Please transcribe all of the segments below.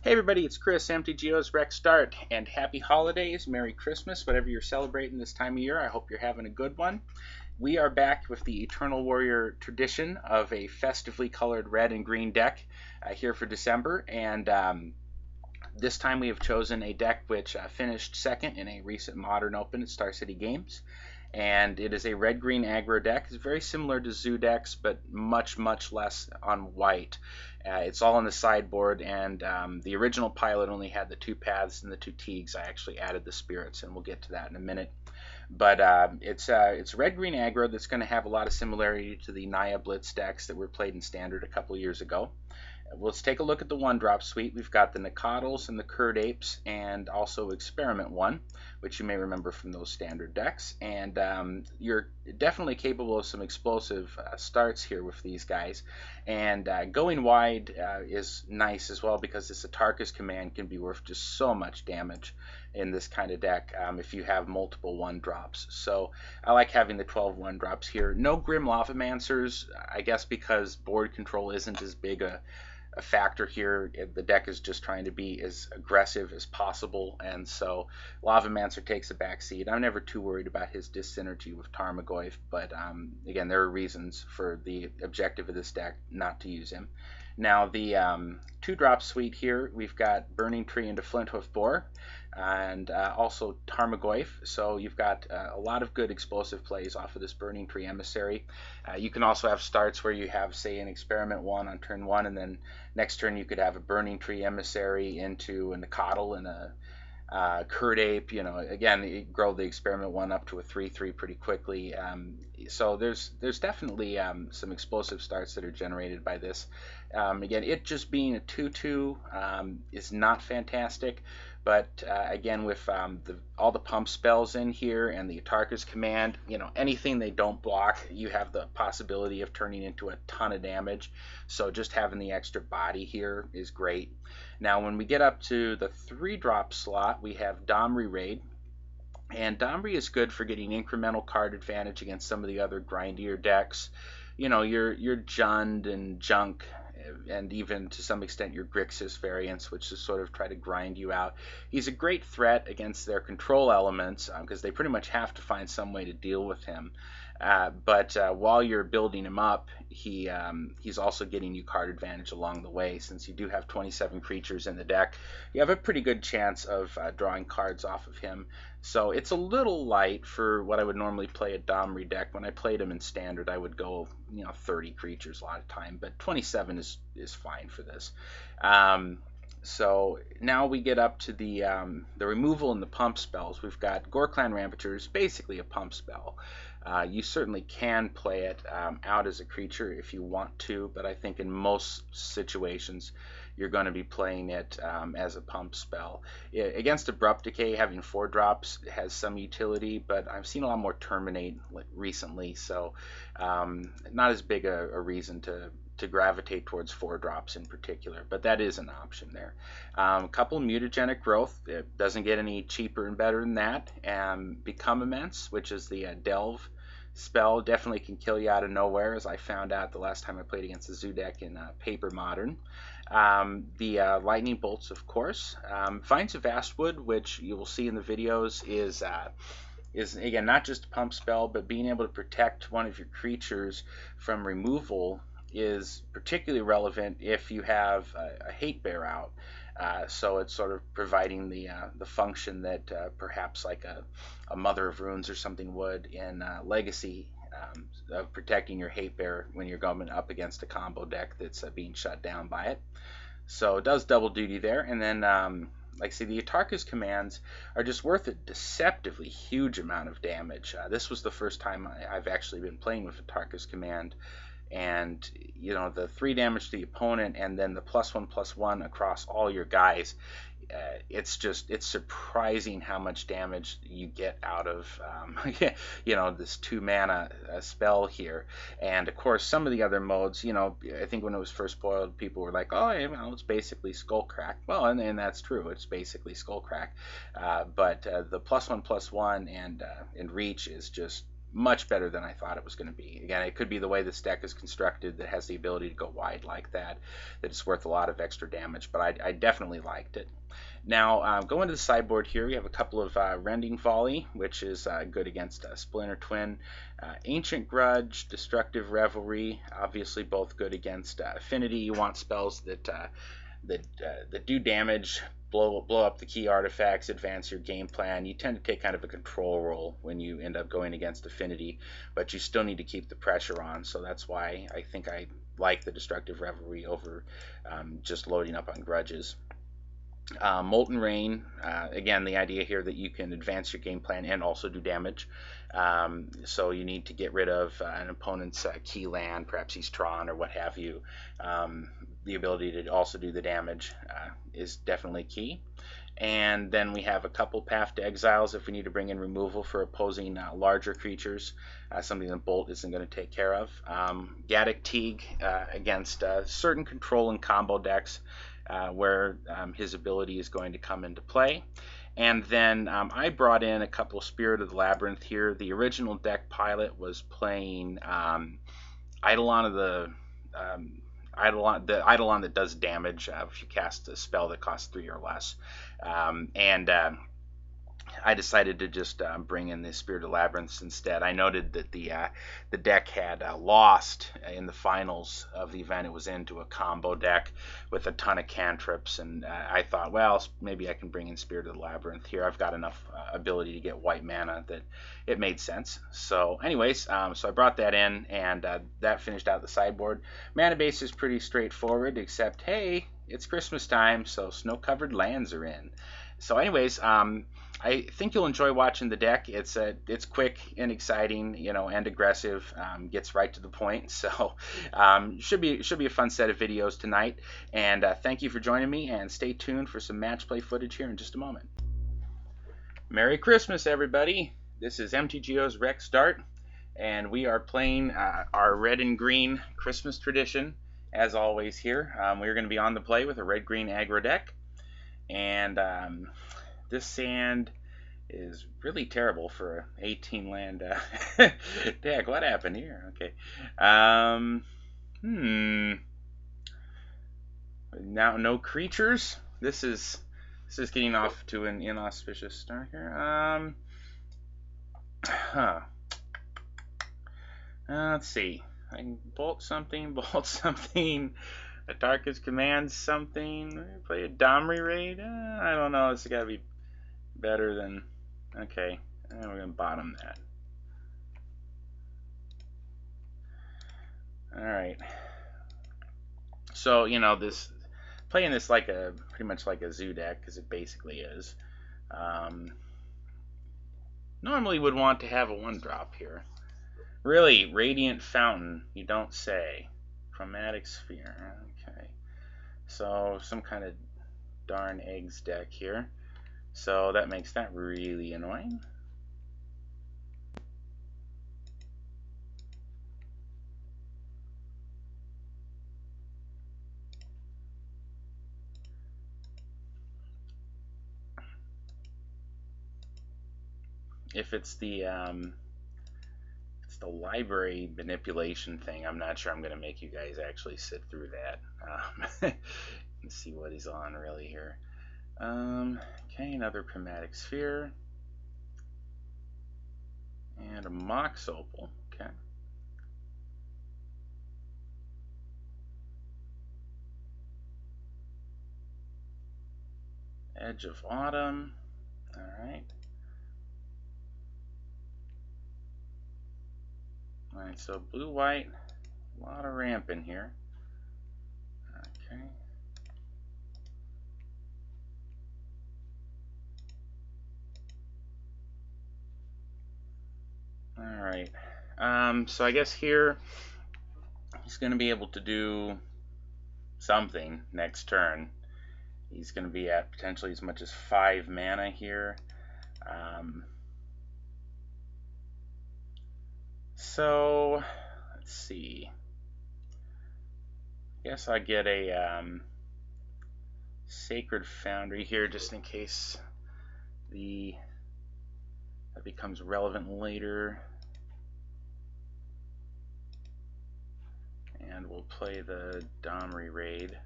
Hey everybody, it's Chris, MTGO's RexDart, and happy holidays, Merry Christmas, whatever you're celebrating this time of year. I hope you're having a good one. We are back with the Eternal Warrior tradition of a festively colored red and green deck here for December, and this time we have chosen a deck which finished second in a recent Modern Open at Star City Games. And it is a red-green aggro deck. It's very similar to Zoo decks, but much less on white. It's all on the sideboard, and the original pilot only had the two paths and the two Teagues. I actually added the spirits, and we'll get to that in a minute. But it's red-green aggro that's going to have a lot of similarity to the Naya Blitz decks that were played in Standard a couple years ago. Let's take a look at the one-drop suite. We've got the Nacatls and the Curd Apes, and also Experiment 1, which you may remember from those Standard decks. And you're definitely capable of some explosive starts here with these guys. And going wide is nice as well, because this Atarka's Command can be worth just so much damage in this kind of deck if you have multiple one-drops. So I like having the 12 one-drops here. No Grim Lavamancers, I guess because board control isn't as big a factor here. The deck is just trying to be as aggressive as possible, and so Lavamancer takes a back seat. I'm never too worried about his dyssynergy with Tarmogoyf, but again, there are reasons for the objective of this deck not to use him. Now, the two-drop suite here, we've got Burning Tree into Flinthoof Boar, and also Tarmogoyf. So you've got a lot of good explosive plays off of this Burning Tree Emissary. You can also have starts where you have, say, an Experiment 1 on turn 1, and then next turn you could have a Burning Tree Emissary into a Nacatl and a Curd Ape. You know, again, you grow the Experiment 1 up to a 3/3 pretty quickly. So there's definitely some explosive starts that are generated by this. Again, it just being a 2/2 is not fantastic, but again, with all the pump spells in here and the Atarka's Command, you know, anything they don't block, you have the possibility of turning into a ton of damage. So just having the extra body here is great. Now, when we get up to the 3-drop slot, we have Domri Raid. And Domri is good for getting incremental card advantage against some of the other grindier decks. You know, your Jund and Junk, and even to some extent your Grixis variants, which is sort of try to grind you out. He's a great threat against their control elements, because they pretty much have to find some way to deal with him. But while you're building him up, he's also getting you card advantage along the way. Since you do have 27 creatures in the deck, you have a pretty good chance of drawing cards off of him. So it's a little light for what I would normally play a Domri deck. When I played him in Standard, I would go 30 creatures a lot of time, but 27 is fine for this. So now we get up to the removal and the pump spells. We've got Gorklan Rampagers, basically a pump spell. You certainly can play it out as a creature if you want to, but I think in most situations you're going to be playing it as a pump spell. Against Abrupt Decay, having 4 drops has some utility, but I've seen a lot more Terminate recently, so not as big a reason to gravitate towards 4 drops in particular, but that is an option there. A couple Mutagenic Growth. It doesn't get any cheaper and better than that. Become Immense, which is the Delve spell, definitely can kill you out of nowhere, as I found out the last time I played against the Zoo deck in Paper Modern. The Lightning Bolts, of course. Vines of Vastwood, which you will see in the videos, is again not just a pump spell, but being able to protect one of your creatures from removal is particularly relevant if you have a Hate Bear out. So it's sort of providing the function that perhaps like a Mother of Runes or something would in Legacy, of protecting your Hate Bear when you're going up against a combo deck that's being shut down by it. So it does double duty there. And then, like I say, the Atarka's Commands are just worth a deceptively huge amount of damage. This was the first time I've actually been playing with Atarka's Command. And the 3 damage to the opponent, and then the +1/+1 across all your guys. It's surprising how much damage you get out of this 2-mana spell here. And of course, some of the other modes, I think when it was first spoiled, people were like, oh, it's basically Skullcrack. Well, and that's true, it's basically Skullcrack. But the +1/+1 and Reach is just much better than I thought it was going to be. Again, it could be the way this deck is constructed that has the ability to go wide like that, that it's worth a lot of extra damage, but I definitely liked it. Now, going to the sideboard here, we have a couple of Rending Volley, which is good against Splinter Twin, Ancient Grudge, Destructive Revelry, obviously both good against Affinity. You want spells that do damage, blow up the key artifacts, advance your game plan. You tend to take kind of a control role when you end up going against Affinity, but you still need to keep the pressure on. So that's why I think I like the Destructive Revelry over just loading up on Grudges. Molten Rain, again, the idea here that you can advance your game plan and also do damage. So you need to get rid of an opponent's key land, perhaps he's Tron or what have you. The ability to also do the damage is definitely key. And then we have a couple Path to Exiles if we need to bring in removal for opposing larger creatures, something that Bolt isn't going to take care of. Gaddock Teague against certain control and combo decks where his ability is going to come into play. And then I brought in a couple Spirit of the Labyrinth here. The original deck pilot was playing Eidolon of the Eidolon that does damage if you cast a spell that costs 3 or less. I decided to just bring in the Spirit of Labyrinths instead. I noted that the deck had lost in the finals of the event it was in to a combo deck with a ton of cantrips, and I thought, well, maybe I can bring in Spirit of the Labyrinth here. I've got enough ability to get white mana that it made sense. So anyways, so I brought that in, and that finished out the sideboard. Mana base is pretty straightforward, except, hey, it's Christmas time, so snow-covered lands are in. So anyways, I think you'll enjoy watching the deck. It's quick and exciting, and aggressive. Gets right to the point. So should be a fun set of videos tonight. And thank you for joining me. And stay tuned for some match play footage here in just a moment. Merry Christmas, everybody! This is MTGO's RexDart, and we are playing our red and green Christmas tradition as always here. We're going to be on the play with a red-green aggro deck. And this sand is really terrible for an 18 land deck. What happened here? Okay. Now no creatures. This is getting off to an inauspicious start here. Let's see. I can bolt something. A Darkest Command something. Play a Domri Raid? I don't know. It's got to be better than... Okay. We're going to bottom that. Alright. So, playing this pretty much like a zoo deck, because it basically is. Normally would want to have a 1-drop here. Really, Radiant Fountain, you don't say. Chromatic Sphere, okay. So, some kind of darn eggs deck here. So, that makes that really annoying. If it's the library manipulation thing, I'm not sure I'm going to make you guys actually sit through that. Let's see what he's on really here. Okay, another Chromatic Sphere. And a Mox Opal. Okay. Edge of Autumn. Alright. Alright, so blue-white. A lot of ramp in here. Okay. Alright. So I guess here he's going to be able to do something next turn. He's going to be at potentially as much as 5 mana here. So let's see. I guess I get a Sacred Foundry here just in case that becomes relevant later. And we'll play the Domri raid.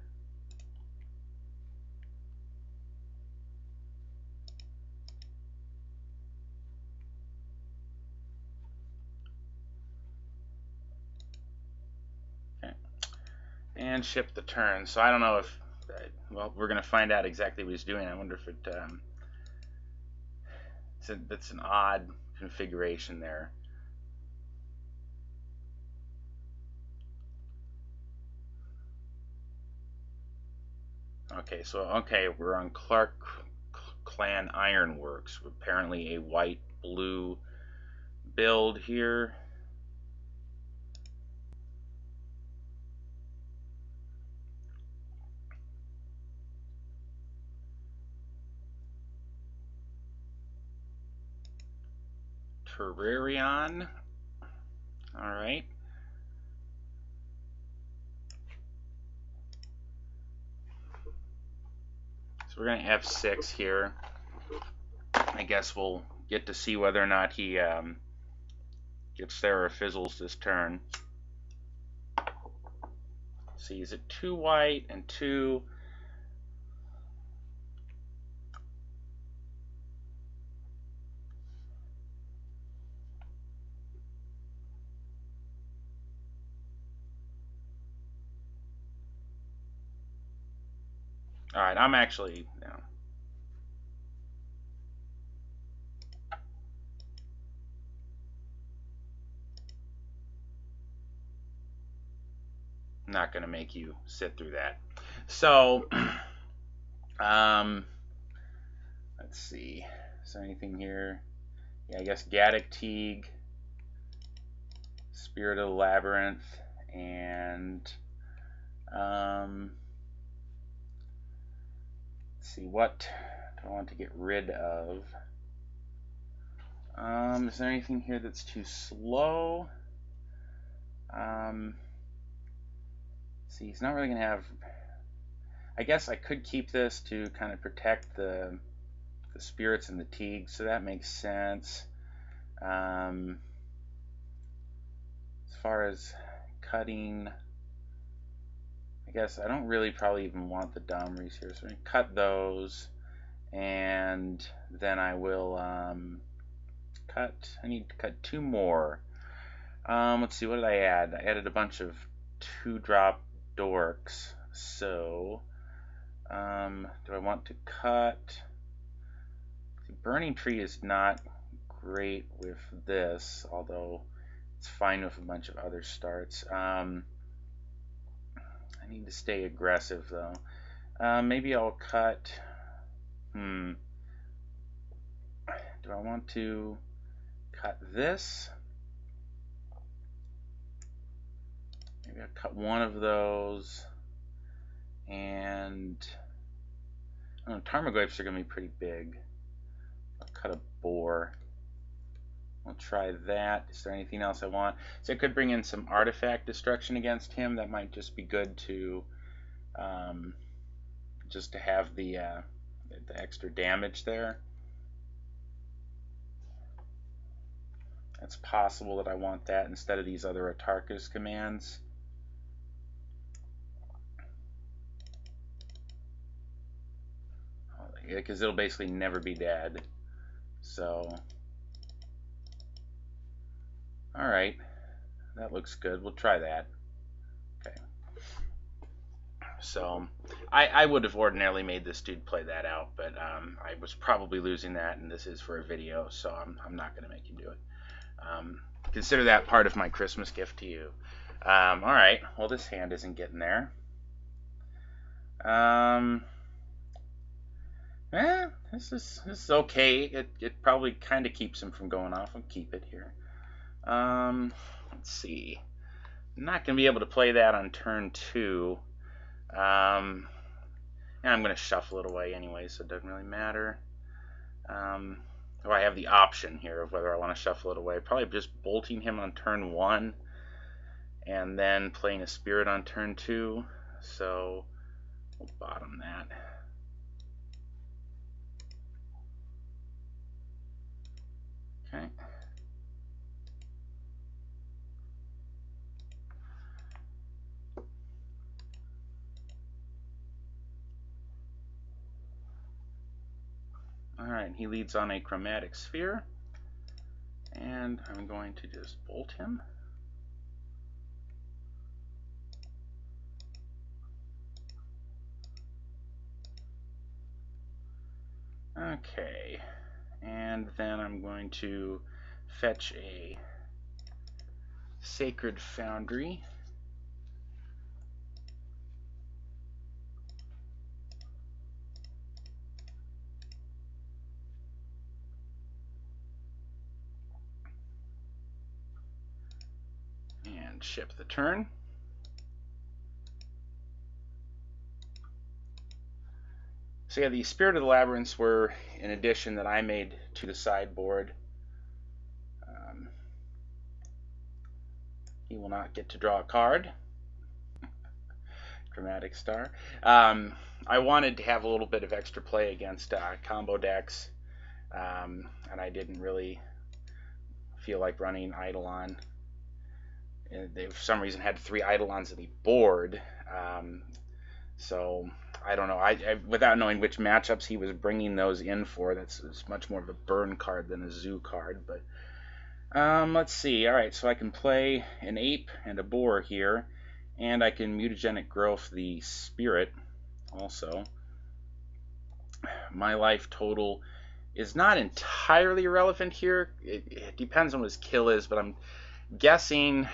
Okay. And ship the turn. So I don't know if, well, we're going to find out exactly what he's doing. I wonder if it, that's an odd configuration there. Okay, so we're on Clark Clan Ironworks. Apparently a white-blue build here. Terrarion. All right. So we're going to F6 here. I guess we'll get to see whether or not he gets there or fizzles this turn. See, is it 2 white and 2? All right, I'm actually, no. I'm not going to make you sit through that. So, let's see. Is there anything here? Yeah, I guess Gaddock Teague, Spirit of the Labyrinth, and let's see, what do I want to get rid of? Is there anything here that's too slow? See, he's not really going to have... I guess I could keep this to kind of protect the spirits and the Teague, so that makes sense. As far as cutting, I guess I don't really probably even want the Domries here, so I'm going to cut those, and then I will cut. I need to cut 2 more. Let's see, what did I add? I added a bunch of 2-drop dorks. So, do I want to cut? See, Burning Tree is not great with this, although it's fine with a bunch of other starts. I need to stay aggressive though. Maybe I'll cut. Do I want to cut this? Maybe I'll cut one of those, and I don't know, Tarmogoyfs are going to be pretty big. I'll cut a boar. I'll try that. Is there anything else I want? So I could bring in some artifact destruction against him. That might just be good to just to have the extra damage there. It's possible that I want that instead of these other Atarka's commands. Because it'll basically never be dead. So, alright, that looks good. We'll try that. Okay. So, I would have ordinarily made this dude play that out, but I was probably losing that, and this is for a video, so I'm not going to make him do it. Consider that part of my Christmas gift to you. Alright, well, this hand isn't getting there. This is okay. It probably kind of keeps him from going off. I'll keep it here. Let's see. I'm not going to be able to play that on turn 2. And I'm going to shuffle it away anyway, so it doesn't really matter. Or I have the option here of whether I want to shuffle it away. Probably just bolting him on turn 1 and then playing a spirit on turn 2. So we'll bottom that. Okay. Alright, he leads on a Chromatic Sphere, and I'm going to just bolt him. Okay, and then I'm going to fetch a Sacred Foundry. And ship the turn. So yeah, the Spirit of the Labyrinths were an addition that I made to the sideboard. He will not get to draw a card. Chromatic Star. I wanted to have a little bit of extra play against combo decks, and I didn't really feel like running Eidolon. They, for some reason, had 3 Eidolons on the board, so I don't know. I without knowing which matchups he was bringing those in for, it's much more of a burn card than a zoo card. But let's see. All right, so I can play an ape and a boar here, and I can mutagenic growth the spirit also. My life total is not entirely irrelevant here. It depends on what his kill is, but I'm guessing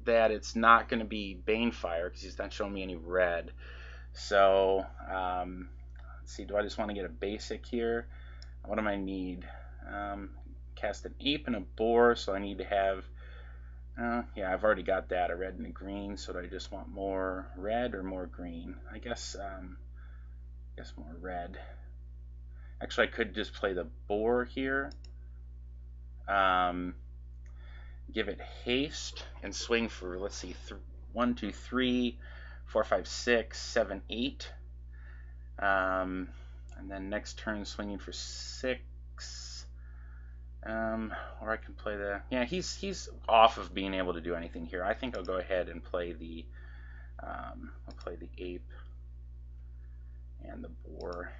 that it's not going to be Banefire because he's not showing me any red. So let's see, do I just want to get a basic here? What do I need? Cast an ape and a boar, so I need to have yeah, I've already got that, a red and a green. So do I just want more red or more green? I guess more red. Actually, I could just play the boar here. Give it haste and swing for, let's see, 1, 2, 3, 4, 5, 6, 7, 8. And then next turn swinging for 6. Or I can play the, yeah, he's off of being able to do anything here. I think I'll go ahead and play the I'll play the ape and the boar.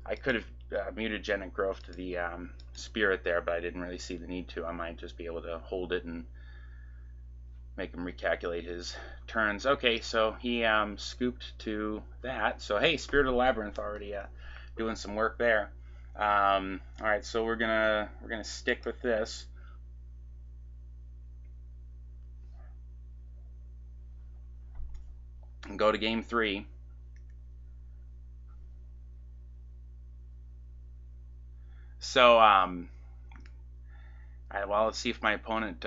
I could have mutagenic growth to the spirit there, but I didn't really see the need to. I might just be able to hold it and make him recalculate his turns. Okay, so he scooped to that. So hey, Spirit of the Labyrinth already doing some work there. All right, so we're gonna stick with this. And go to game 3. So well, let's see if my opponent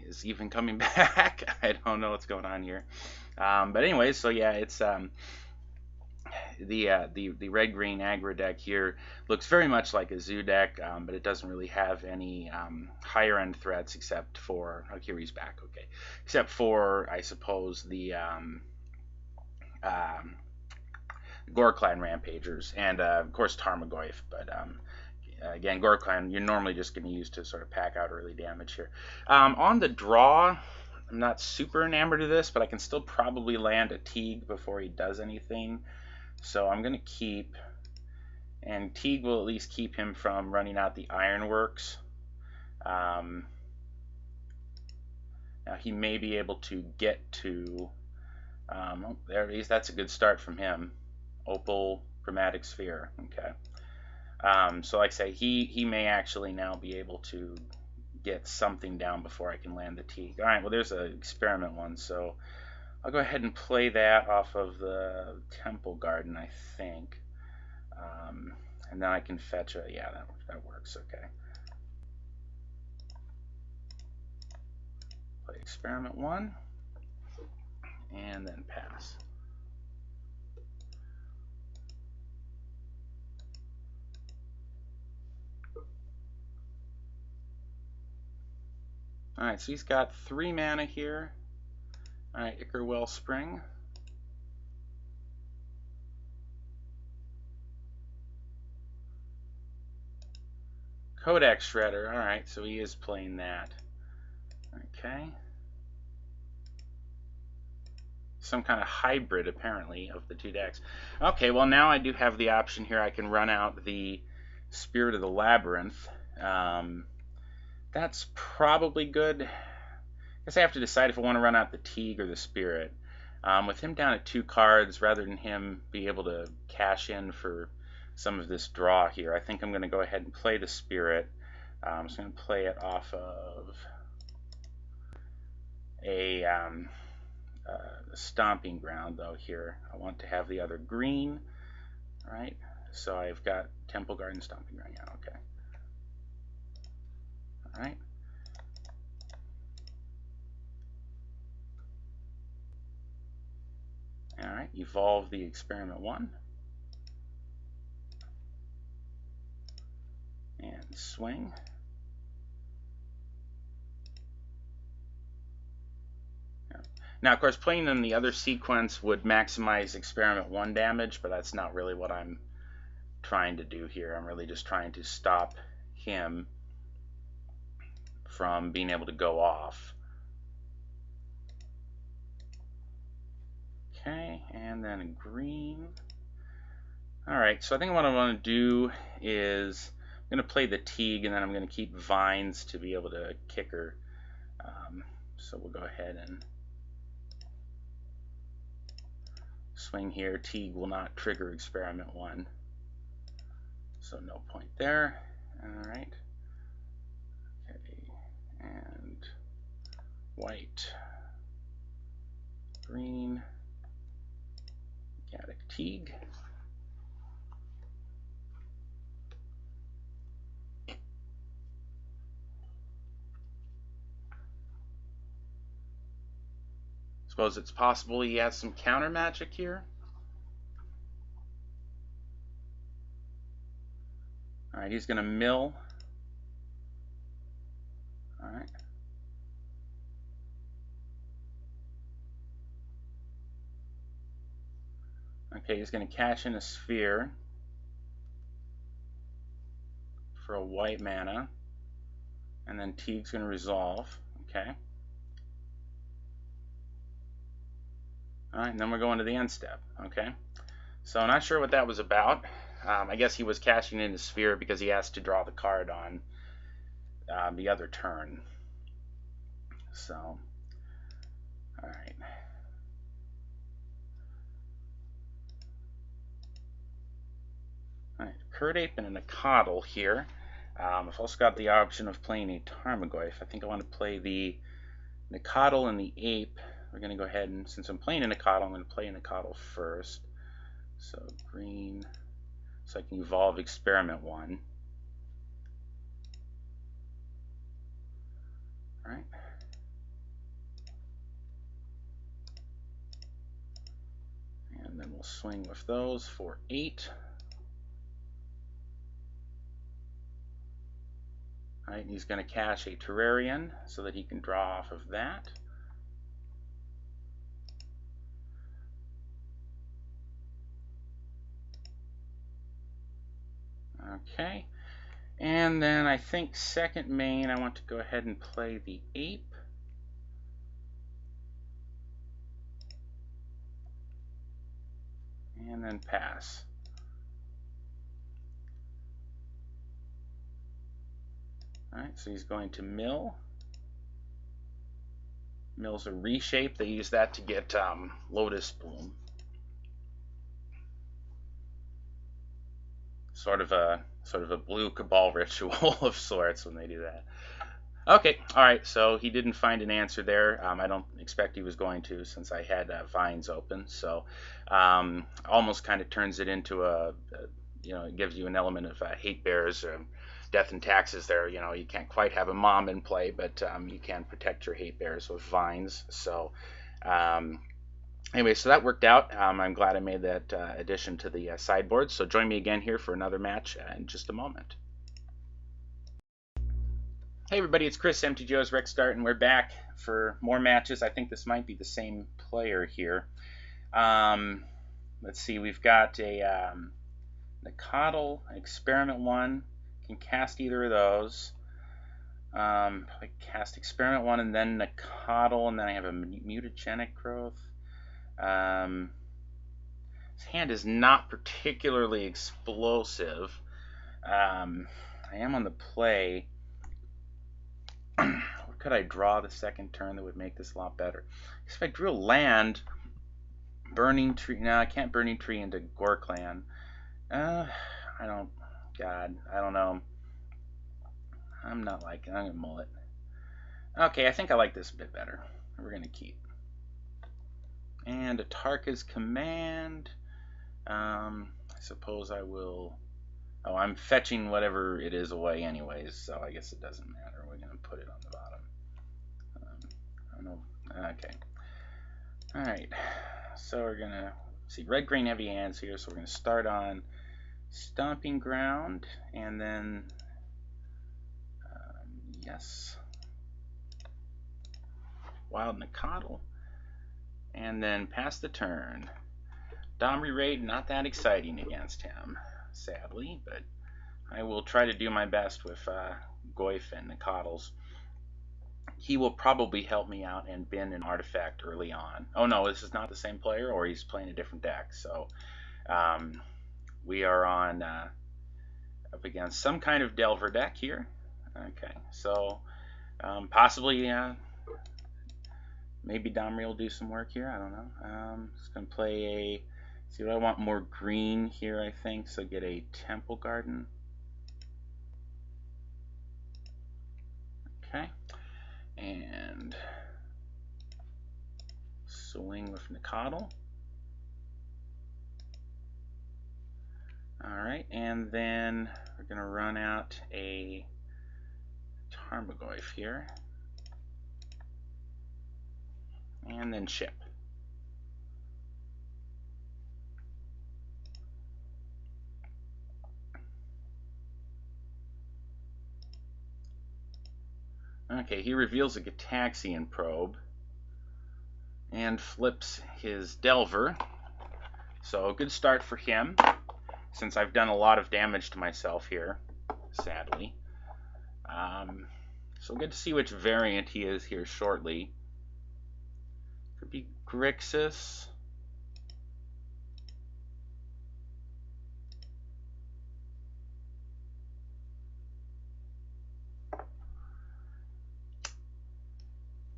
is even coming back. I don't know what's going on here. But anyway, so yeah, it's the red-green aggro deck here looks very much like a zoo deck, but it doesn't really have any higher-end threats except for, oh, here he's back, okay, except for, I suppose, the Gorklan Rampagers and, of course, Tarmogoyf, but again, Gorklan, you're normally just going to use to sort of pack out early damage here. On the draw, I'm not super enamored of this, but I can still probably land a Teague before he does anything. So I'm going to keep, and Teague will at least keep him from running out the Ironworks. Now he may be able to get to, oh, there he is. That's a good start from him. Opal, Chromatic Sphere, okay. So like I say, he may actually now be able to get something down before I can land the Teague. All right, well there's an experiment one, so I'll go ahead and play that off of the Temple Garden, I think. And then I can fetch a, yeah, that works, okay. Play experiment 1, and then pass. Alright, so he's got 3 mana here. Alright, Ichor Wellspring. Codex Shredder. All right, so he is playing that. Okay. Some kind of hybrid, apparently, of the two decks. Okay, well, now I do have the option here. I can run out the Spirit of the Labyrinth. That's probably good. I guess I have to decide if I want to run out the Teague or the Spirit. With him down at 2 cards, rather than him be able to cash in for some of this draw here, I think I'm going to go ahead and play the Spirit. So I'm going to play it off of a Stomping Ground, though. Here I want to have the other green. All right, so I've got Temple Garden, Stomping Ground. Yeah, okay. All right. All right, evolve the Experiment 1. And swing. Now, of course, playing in the other sequence would maximize Experiment 1 damage, but that's not really what I'm trying to do here. I'm really just trying to stop him from being able to go off. Okay, and then green. All right, so I think what I want to do is I'm going to play the Teague, and then I'm going to keep Vines to be able to kick her. So we'll go ahead and swing here. Teague will not trigger Experiment 1, so no point there. All right. Okay, and white, green, Gaddock Teague. Suppose it's possible he has some counter magic here. All right, he's going to mill. All right. Okay, he's going to cash in a sphere for a white mana, and then Teague's going to resolve. Okay. All right, and then we're going to the end step. Okay. So I'm not sure what that was about. I guess he was cashing in his sphere because he has to draw the card on the other turn. So, all right. All right, Curd Ape and a Nicodle here. I've also got the option of playing a Tarmogoyf. I think I want to play the Nicodle and the Ape. We're going to go ahead and, since I'm playing a Nicodle, I'm going to play a Nicodle first. So green, so I can evolve Experiment 1. All right. And then we'll swing with those for 8. All right, and he's going to cash a Terrarian so that he can draw off of that. Okay, and then I think second main, I want to go ahead and play the Ape. And then pass. All right, so he's going to mill. Mill's a reshape. They use that to get Lotus Bloom. Sort of a blue Cabal ritual of sorts when they do that. Okay, all right. So he didn't find an answer there. I don't expect he was going to, since I had Vines open. So almost kind of turns it into it gives you an element of hate bears. Death and Taxes there. You can't quite have a mom in play, but you can protect your hate bears with Vines. So anyway, so that worked out. I'm glad I made that addition to the sideboard. So join me again here for another match in just a moment. Hey everybody, it's Chris, MTGO's RexDart, and we're back for more matches. I think this might be the same player here. Let's see, we've got a Nicodle, Experiment 1, can cast either of those. I cast Experiment 1 and then Nicodle, and then I have a Mutagenic Growth. His hand is not particularly explosive. I am on the play. What could I draw the second turn that would make this a lot better? If I drew a land, Burning Tree. No, I can't Burning Tree into Gorkland. I don't know. I'm not liking it. I'm going to mull it. Okay, I think I like this a bit better. We're going to keep. And Atarka's Command. I suppose I will... Oh, I'm fetching whatever it is away anyways, so I guess it doesn't matter. We're going to put it on the bottom. I don't know. Okay. Alright. So we're going to see red-green heavy hands here, so we're going to start on Stomping Ground, and then... yes. Wild Nicodle. And then pass the turn. Domri Raid, not that exciting against him, sadly, but I will try to do my best with Goyf and Nicodles. He will probably help me out and bin an artifact early on. Oh no, this is not the same player, or he's playing a different deck. So we are on up against some kind of Delver deck here. Okay, so possibly maybe Domri will do some work here. I don't know. Just gonna play a. See what I want, more green here, I think. So get a Temple Garden. Okay, and swing with Nicodle. All right, and then we're gonna run out a Tarmogoyf here, and then ship. Okay, he reveals a Gitaxian Probe and flips his Delver. So a good start for him, since I've done a lot of damage to myself here, sadly. So we'll get to see which variant he is here shortly. Could be Grixis.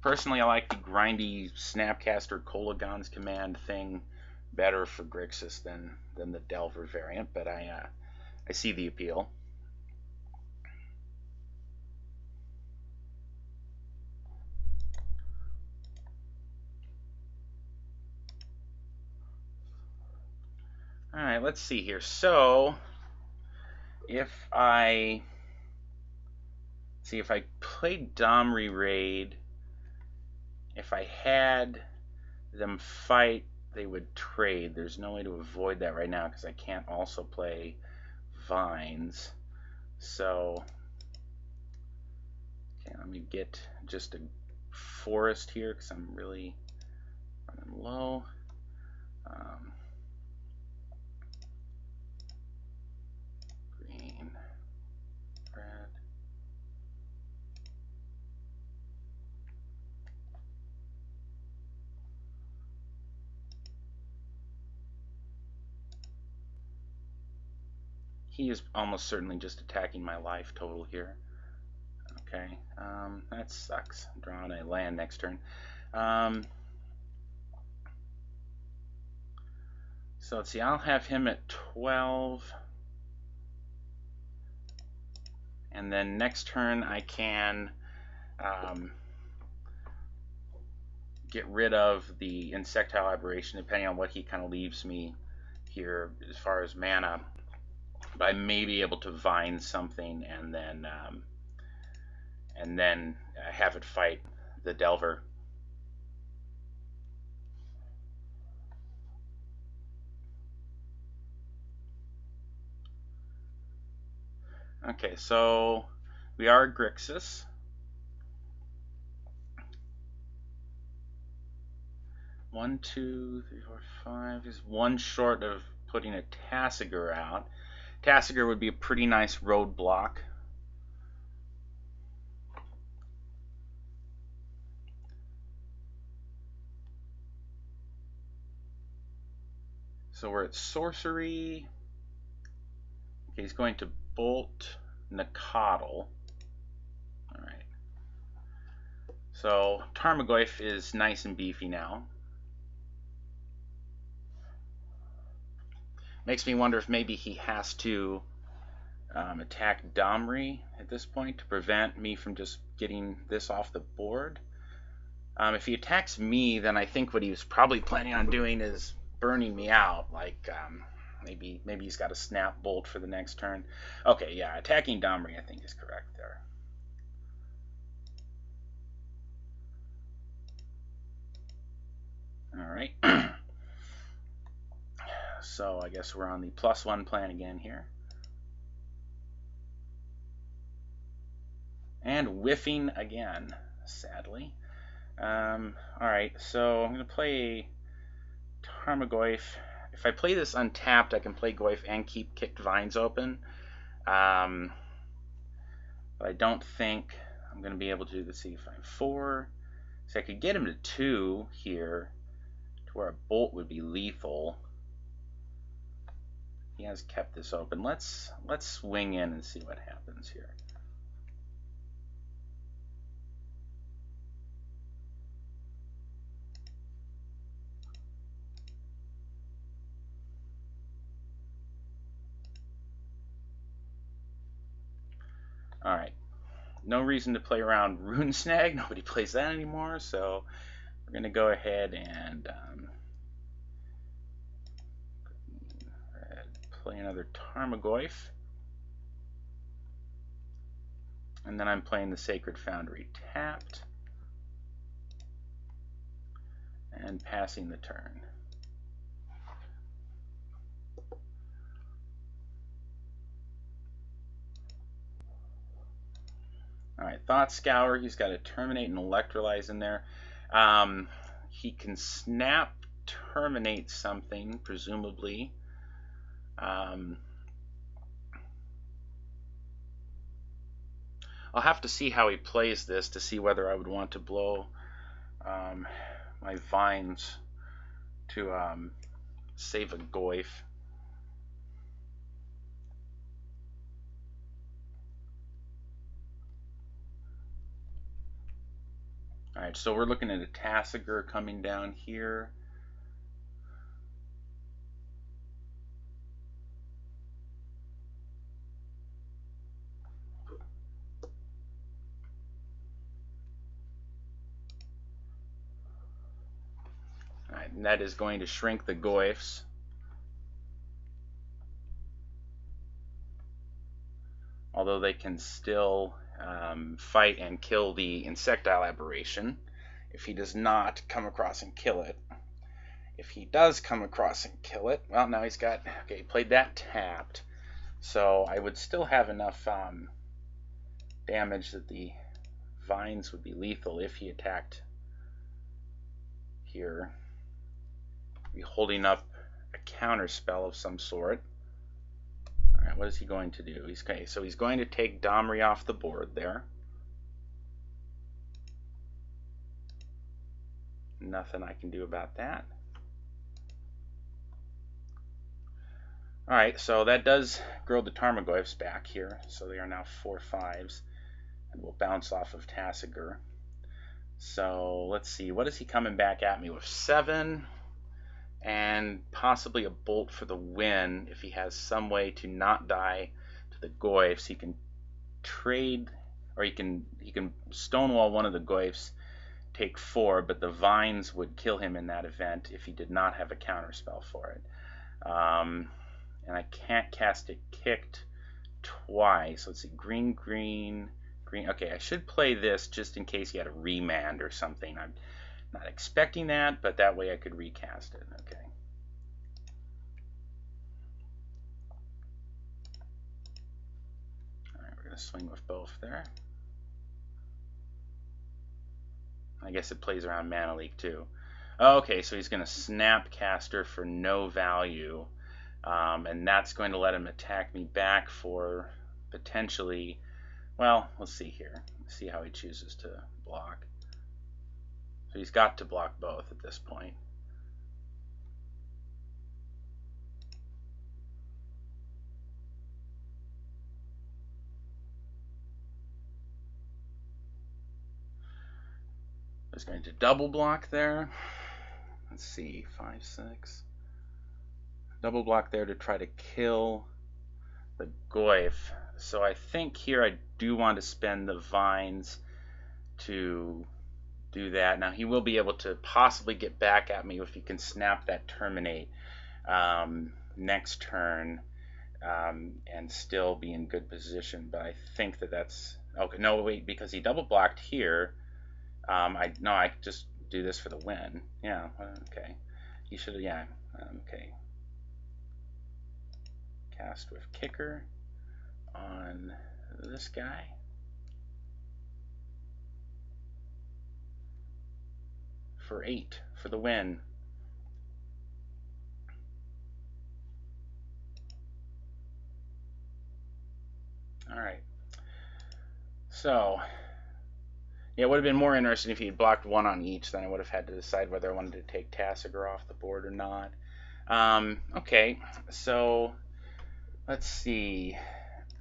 Personally, I like the grindy Snapcaster Kolagon's Command thing better for Grixis than the Delver variant, but I see the appeal. All right, let's see here. So if I played Domri Raid, if I had them fight, they would trade. There's no way to avoid that right now because I can't also play Vines. So, okay, let me get just a forest here because I'm really running low. Green, red. He is almost certainly just attacking my life total here. Okay, that sucks. Drawing a land next turn. So let's see, I'll have him at 12. And then next turn I can get rid of the Insectile Aberration depending on what he kind of leaves me here as far as mana. But I may be able to vine something and then have it fight the Delver. Okay, so we are Grixis. One, two, three, four, five is one short of putting a Tasigur out. Tassiger would be a pretty nice roadblock. So we're at sorcery. Okay, he's going to bolt Nakatl. Alright. So Tarmogoyf is nice and beefy now. Makes me wonder if maybe he has to attack Domri at this point to prevent me from just getting this off the board. If he attacks me, then I think what he was probably planning on doing is burning me out. Like maybe he's got a snap bolt for the next turn. Okay, yeah, attacking Domri I think is correct there. All right. So I guess we're on the +1 plan again here. And whiffing again, sadly. Alright, so I'm going to play Tarmogoyf. If I play this untapped, I can play Goyf and keep Kicked Vines open. But I don't think I'm going to be able to do the C5-4. So I could get him to 2 here, to where a bolt would be lethal. He has kept this open. Let's swing in and see what happens here. Alright, no reason to play around Rune Snag. Nobody plays that anymore, so we're going to go ahead and play another Tarmogoyf. And then I'm playing the Sacred Foundry tapped and passing the turn. Alright, Thought Scour, he's got to terminate and electrolyze in there. He can snap terminate something, presumably. I'll have to see how he plays this to see whether I would want to blow my vines to save a Goyf. Alright, so we're looking at a Tassiger coming down here. Alright, and that is going to shrink the Goyfs. Although they can still fight and kill the Insectile Aberration if he does not come across and kill it. If he does come across and kill it, well, now he's got, okay, he played that tapped, so I would still have enough damage that the vines would be lethal if he attacked here. Be holding up a counter spell of some sort. Alright, what is he going to do? Okay, so he's going to take Domri off the board there. Nothing I can do about that. Alright, so that does grow the Tarmogoyfs back here. So they are now 4/5s. And we'll bounce off of Tassiger. So let's see, what is he coming back at me with? 7. And possibly a bolt for the win. If he has some way to not die to the Goyfs, he can trade, or he can stonewall one of the Goyfs, take 4, but the vines would kill him in that event if he did not have a counter spell for it. And I can't cast it kicked twice. Let's see, green, green, green. Okay, I should play this just in case he had a remand or something. I'm not expecting that, but that way I could recast it. Okay. Alright, we're going to swing with both there. I guess it plays around Mana Leak too. Okay, so he's going to Snapcaster for no value. And that's going to let him attack me back for potentially, well, let's see here. Let's see how he chooses to block. So he's got to block both at this point. He's going to double block there. Let's see, 5, 6. Double block there to try to kill the Goyf. So I think here I do want to spend the vines to do that. Now he will be able to possibly get back at me if he can snap that terminate next turn and still be in good position. But I think that that's okay. No, wait, because he double blocked here. I just do this for the win. Yeah, okay. He should have, yeah, okay. Cast with kicker on this guy. For 8 for the win. All right. So, yeah, it would have been more interesting if he had blocked 1 on each. Then I would have had to decide whether I wanted to take Tassiger off the board or not. Okay, so let's see.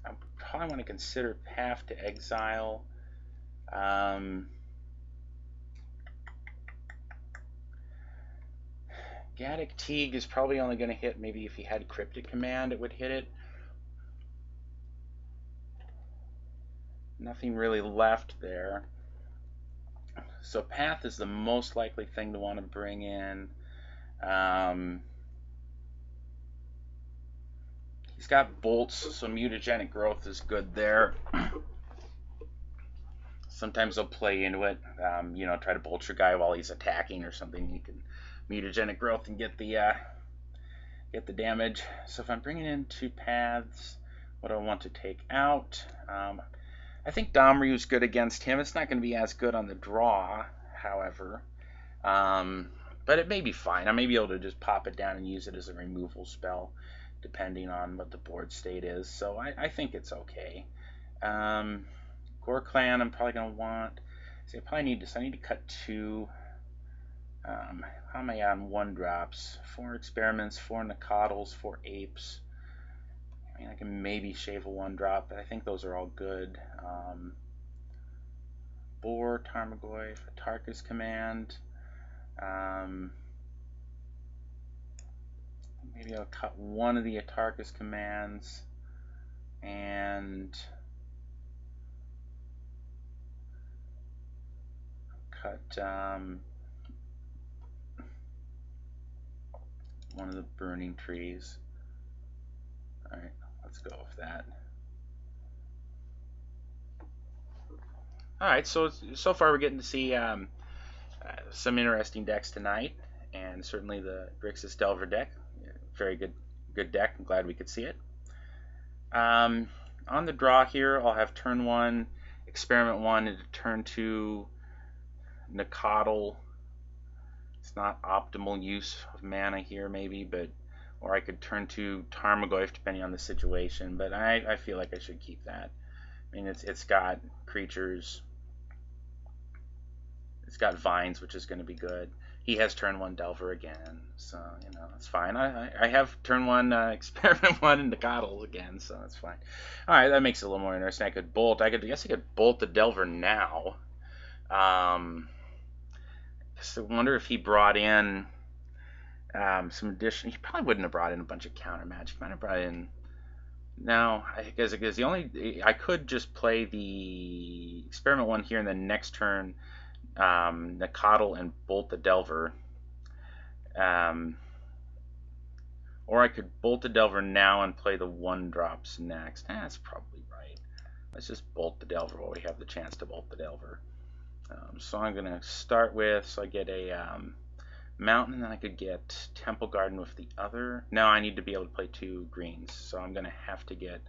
I probably want to consider Path to Exile. Gaddock Teague is probably only going to hit, maybe if he had Cryptic Command, it would hit it. Nothing really left there. So Path is the most likely thing to want to bring in. He's got bolts, so mutagenic growth is good there. Sometimes they'll play into it, try to bolt your guy while he's attacking or something. You can mutagenic growth and get the damage. So if I'm bringing in 2 paths, what do I want to take out? I think Domryu's good against him. It's not going to be as good on the draw, however, but it may be fine. I may be able to just pop it down and use it as a removal spell, depending on what the board state is. So I think it's okay. Gore Clan, I'm probably going to want. See, I probably need this. I need to cut 2. How am I on 1-drops? 4 experiments, 4 Nacatls, 4 apes. I mean, I can maybe shave a 1-drop, but I think those are all good. Boar, Tarmogoyf, Atarka's Command. Maybe I'll cut 1 of the Atarka's Commands and cut 1 of the Burning Trees. Alright, let's go with that. Alright, so far we're getting to see some interesting decks tonight, and certainly the Grixis Delver deck. Very good deck. I'm glad we could see it. On the draw here, I'll have turn 1, experiment 1, into turn 2, Nacatl. It's not optimal use of mana here, maybe, but or I could turn 2 Tarmogoyf depending on the situation. But I feel like I should keep that. I mean, it's got creatures. It's got vines, which is going to be good. He has turn 1 Delver again, so that's fine. I have turn 1 experiment 1 and Nacatl again, so that's fine. All right, that makes it a little more interesting. I could bolt. I guess I could bolt the Delver now. So I wonder if he brought in some addition. He probably wouldn't have brought in a bunch of counter magic. He might have brought in. No, because the only I could just play the experiment 1 here, and then next turn Nacatl and bolt the Delver. Or I could bolt the Delver now and play the 1-drops next. That's probably right. Let's just bolt the Delver while we have the chance to bolt the Delver. So I'm going to start with, so I get a mountain, and then I could get Temple Garden with the other. Now I need to be able to play 2 greens, so I'm going to have to get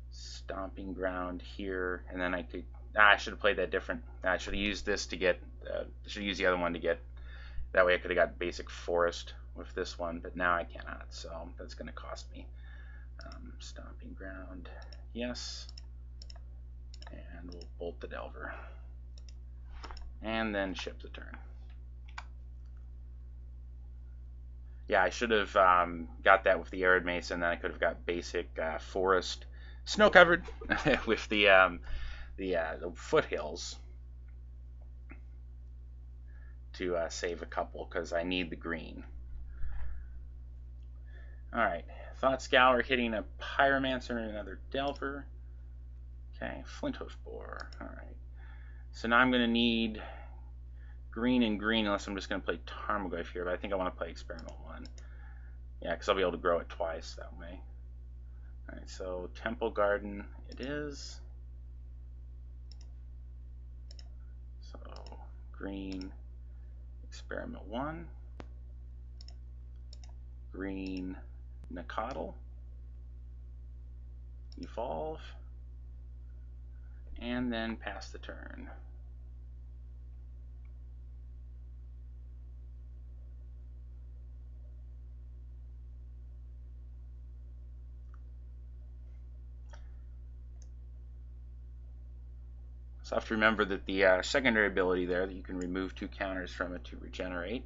Stomping Ground here, and then I could, I should have played that different. I should have used this to get, I should have used the other one to get, that way I could have got basic forest with this one, but now I cannot, so that's going to cost me. Stomping Ground, yes, and we'll bolt the Delver, and then ship the turn. Yeah, I should have got that with the Arid Mason, then I could have got basic forest, snow-covered with the foothills to save a couple, because I need the green. Alright, Thought Scour hitting a Pyromancer and another Delver. Okay, Flinthoof Boar. Alright. So now I'm going to need green and green, unless I'm just going to play Tarmogoyf here, but I think I want to play Experiment 1. Yeah, because I'll be able to grow it twice that way. Alright, so Temple Garden it is. So, green, Experiment 1. Green, Nacatl. Evolve. And then pass the turn. So I have to remember that the secondary ability there, that you can remove 2 counters from it to regenerate,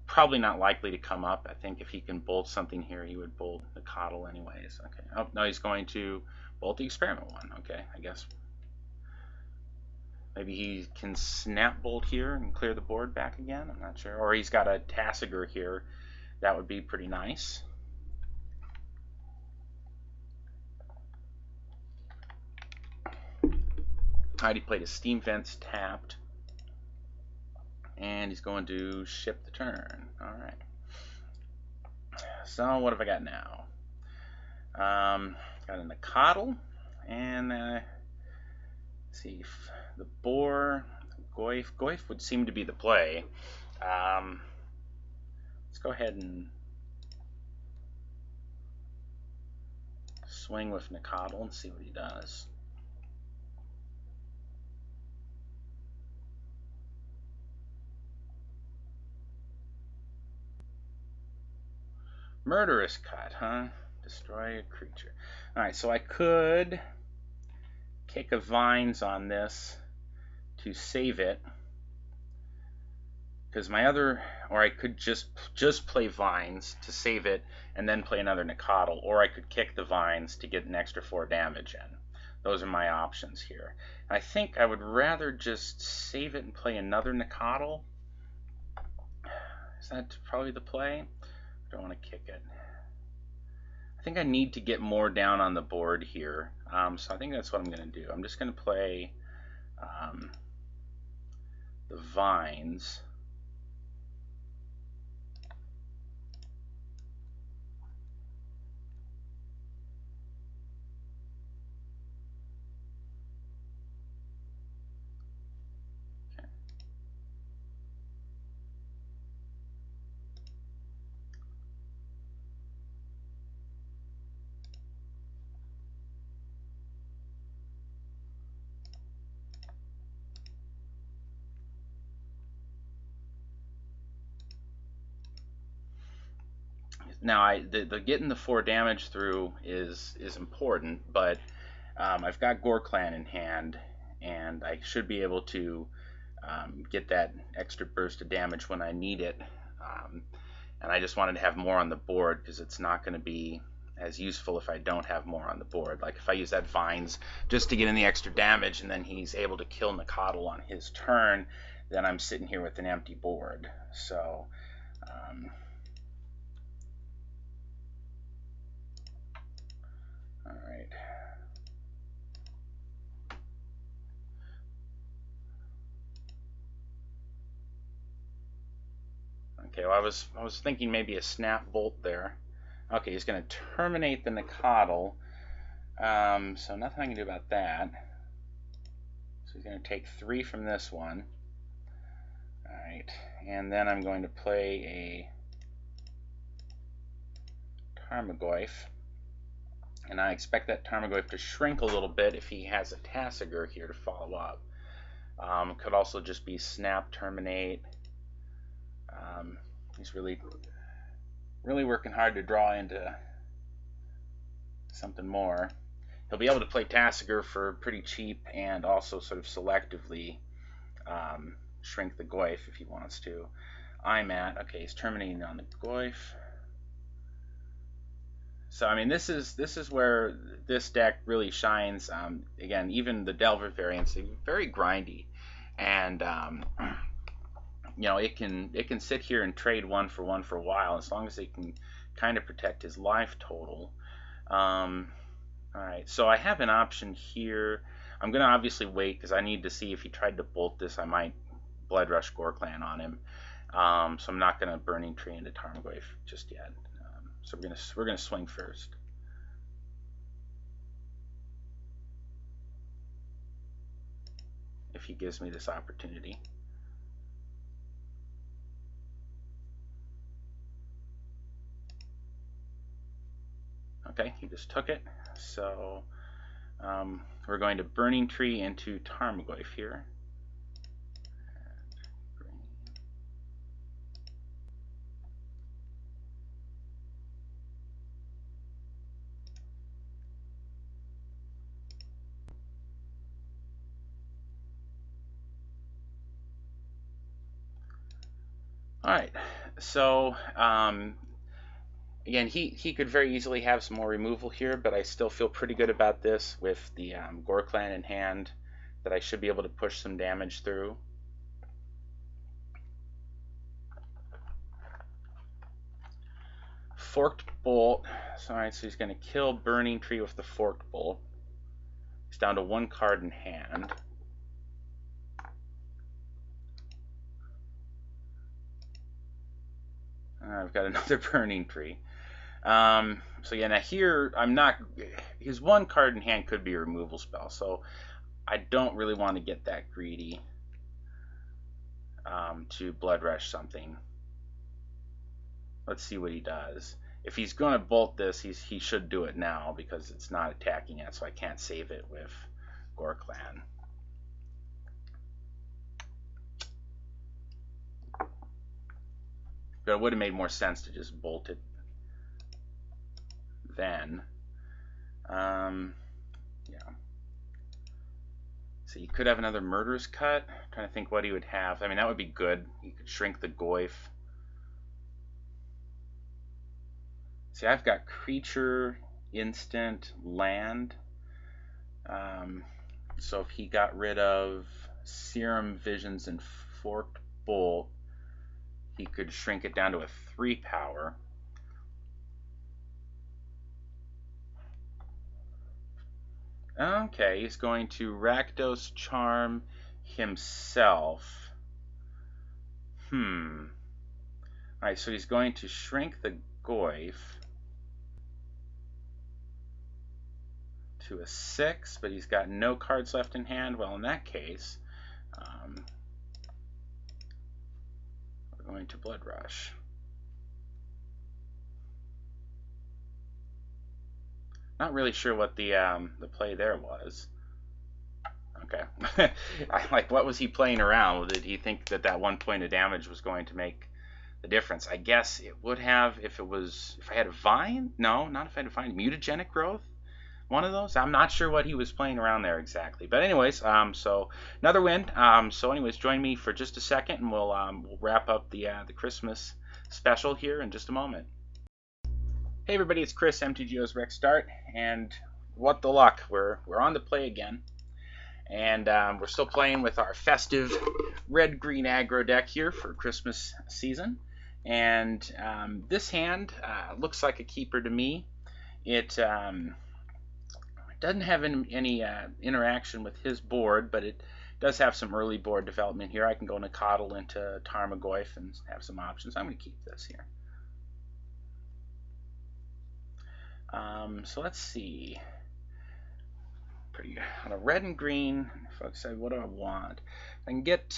probably not likely to come up. I think if he can bolt something here, he would bolt the Coddle anyways. Okay. Oh, no, he's going to bolt the Experiment 1. Okay, I guess maybe he can Snap Bolt here and clear the board back again. I'm not sure. Or he's got a Tassiger here. That would be pretty nice. Alright, he played a Steam Vents tapped. And he's going to ship the turn. Alright. So what have I got now? Got a Nacatl. And let's see, the Boar, Goyf. Goyf would seem to be the play. Let's go ahead and swing with Nacatl and see what he does. Murderous Cut, huh? Destroy a creature. Alright, so I could kick a Vines on this to save it. Because my other, or I could just play Vines to save it and then play another Nacatl, or I could kick the Vines to get an extra 4 damage in. Those are my options here. I think I would rather just save it and play another Nacatl. Is that probably the play? I don't want to kick it. I think I need to get more down on the board here. So I think that's what I'm going to do. I'm just going to play the Vines. Now, the getting the 4 damage through is important, but I've got Gore Clan in hand, and I should be able to get that extra burst of damage when I need it. And I just wanted to have more on the board because it's not going to be as useful if I don't have more on the board. Like if I use that Vines just to get in the extra damage and then he's able to kill Nacatl on his turn, then I'm sitting here with an empty board. So alright. Okay, well I was thinking maybe a Snap Bolt there. Okay, he's going to terminate the Nacatl. So nothing I can do about that. So he's going to take 3 from this one. Alright, and then I'm going to play a Tarmogoyf. And I expect that Tarmogoyf to shrink a little bit if he has a Tassiger here to follow up. Could also just be Snap, Terminate. He's really really working hard to draw into something more. He'll be able to play Tasigur for pretty cheap and also sort of selectively shrink the Goyf if he wants to. Okay, he's terminating on the Goyf. So I mean, this is where this deck really shines. Again, even the Delver variants, are very grindy, and you know, it can sit here and trade one for a while as long as it can kind of protect his life total. Alright, so I have an option here. I'm going to obviously wait because I need to see if he tried to bolt this. I might Blood Rush Gorklan on him. So I'm not going to Burning Tree into Tarmogoyf just yet. So we're gonna swing first. If he gives me this opportunity. Okay, he just took it. So we're going to Burning Tree into Tarmogoyf here. Alright, so again, he could very easily have some more removal here, but I still feel pretty good about this with the Gorklan in hand, that I should be able to push some damage through. Forked Bolt. Alright, so he's going to kill Burning Tree with the Forked Bolt. He's down to one card in hand. I've got another Burning Tree. So yeah, now here I'm not. His one card in hand could be a removal spell, so I don't really want to get that greedy to Blood Rush something. Let's see what he does. If he's going to bolt this, he should do it now because it's not attacking yet, so I can't save it with Gorklan. But it would have made more sense to just bolt it then. Yeah. So you could have another Murderous Cut. I'm trying to think what he would have. I mean, that would be good. You could shrink the Goyf. See, I've got Creature, Instant, Land. So if he got rid of Serum Visions and Forked Bolt, he could shrink it down to a 3 power. Okay, he's going to Rakdos Charm himself. Alright, so he's going to shrink the Goyf to a 6, but he's got no cards left in hand. Well, in that case, we're going to Blood Rush. Not really sure what the play there was. Okay. Like, what was he playing around? Did he think that that 1 point of damage was going to make the difference? I guess it would have if I had a Vine. No, not if I had a Vine. Mutagenic Growth. One of those. I'm not sure what he was playing around there exactly. But anyways, so another win. So anyways, join me for just a second, and we'll wrap up the Christmas special here in just a moment. Hey everybody, it's Chris, MTGO's RexDart, and what the luck, we're on the play again, and we're still playing with our festive red-green aggro deck here for Christmas season, and this hand looks like a keeper to me. It doesn't have any interaction with his board, but it does have some early board development here. I can go Nakatl into Tarmogoyf and have some options. I'm going to keep this here. So let's see. Pretty good. On a red and green, folks say, what do I want? I can get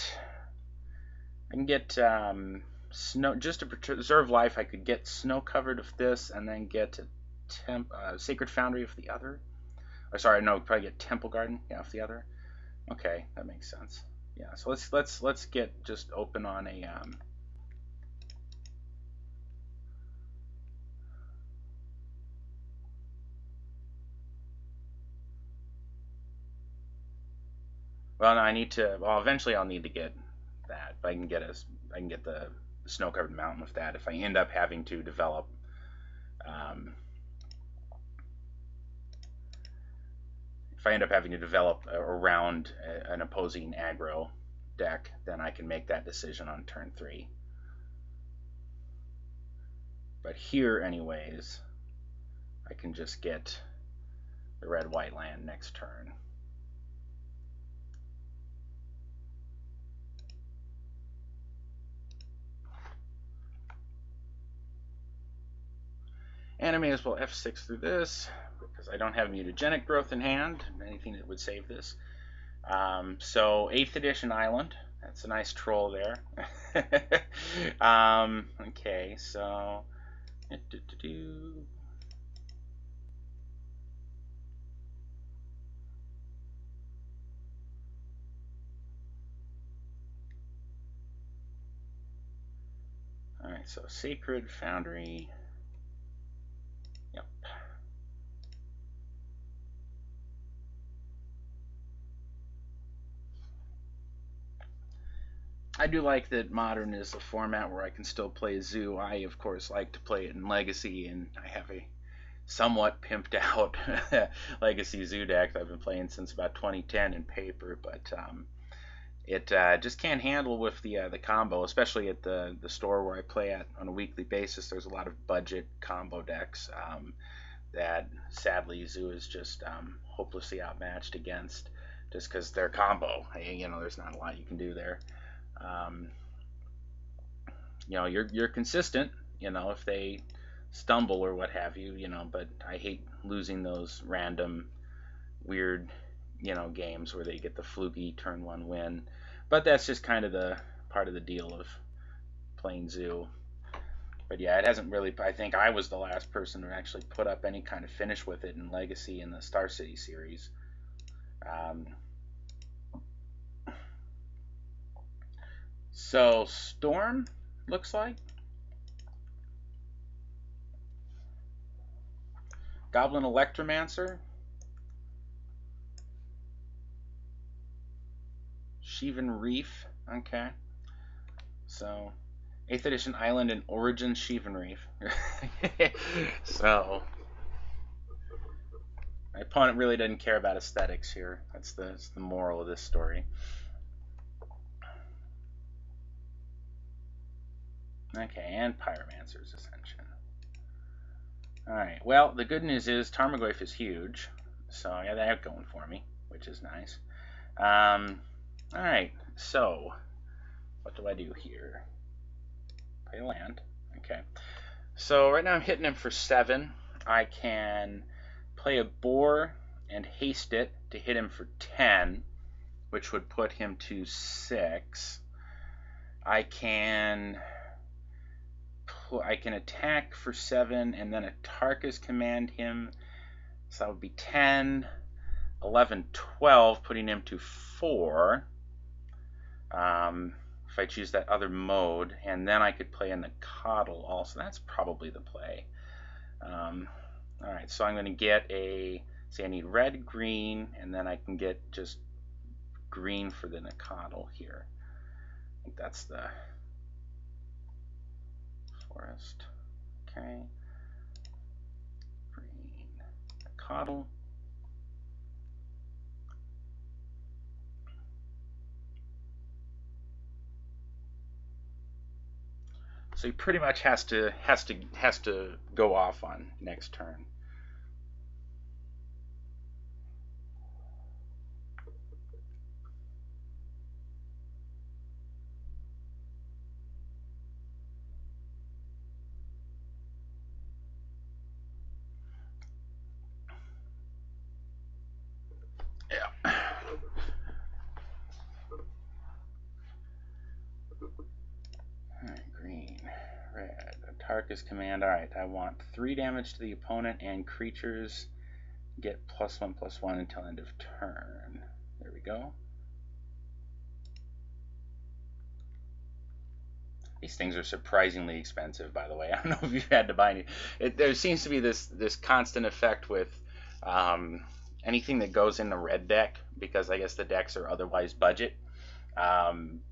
snow, just to preserve life. I could get snow covered with this, and then get Sacred Foundry with the other. Or sorry, no, probably get Temple Garden, yeah, with the other. Okay, that makes sense. Yeah, so let's get just open on a Well, no, I need to. Well, eventually I'll need to get that. But I can get the snow-covered mountain with that. If I end up having to develop, around an opposing aggro deck, then I can make that decision on turn 3. But here, anyways, I can just get the red-white land next turn. And I may as well F6 through this, because I don't have mutagenic growth in hand, anything that would save this. So 8th edition island, that's a nice troll there. Okay, so alright, so Sacred Foundry. Yep. I do like that Modern is a format where I can still play Zoo. I, of course, like to play it in Legacy, and I have a somewhat pimped out Legacy Zoo deck that I've been playing since about 2010 in paper, but it just can't handle with the combo, especially at the store where I play at on a weekly basis. There's a lot of budget combo decks that sadly Zoo is just hopelessly outmatched against, just because they're combo. You know, there's not a lot you can do there. You know, you're consistent. You know, if they stumble or what have you, you know. But I hate losing those random, weird, you know, games where they get the fluky turn 1 win. But that's just kind of the part of the deal of playing Zoo. But yeah, it hasn't really. I think I was the last person to actually put up any kind of finish with it in Legacy in the Star City series. So Storm looks like Goblin Electromancer, Sheevan Reef. Okay, so 8th edition Island and Origin Sheevan Reef. So my opponent really didn't care about aesthetics here. That's the moral of this story. Okay, and Pyromancer's Ascension. Alright, well, the good news is Tarmogoyf is huge, so I got that going for me, which is nice. Alright, so what do I do here? Play land. Okay. So right now I'm hitting him for 7. I can play a boar and haste it to hit him for 10, which would put him to 6. I can attack for 7 and then a Tarkus command him, so that would be 10, 11, 12, putting him to 4 if I choose that other mode, and then I could play in the Coddle also. That's probably the play. Alright, so I'm going to get a, say I need red, green, and then I can get just green for the Coddle here. I think that's the forest. Okay. Green. Coddle. So he pretty much has to go off on next turn. Yeah. Alright, green, red, a Tarkus command. Alright, I want 3 damage to the opponent and creatures get +1/+1 until end of turn. There we go. These things are surprisingly expensive, by the way. I don't know if you've had to buy any. There seems to be this constant effect with anything that goes in the red deck, because I guess the decks are otherwise budget.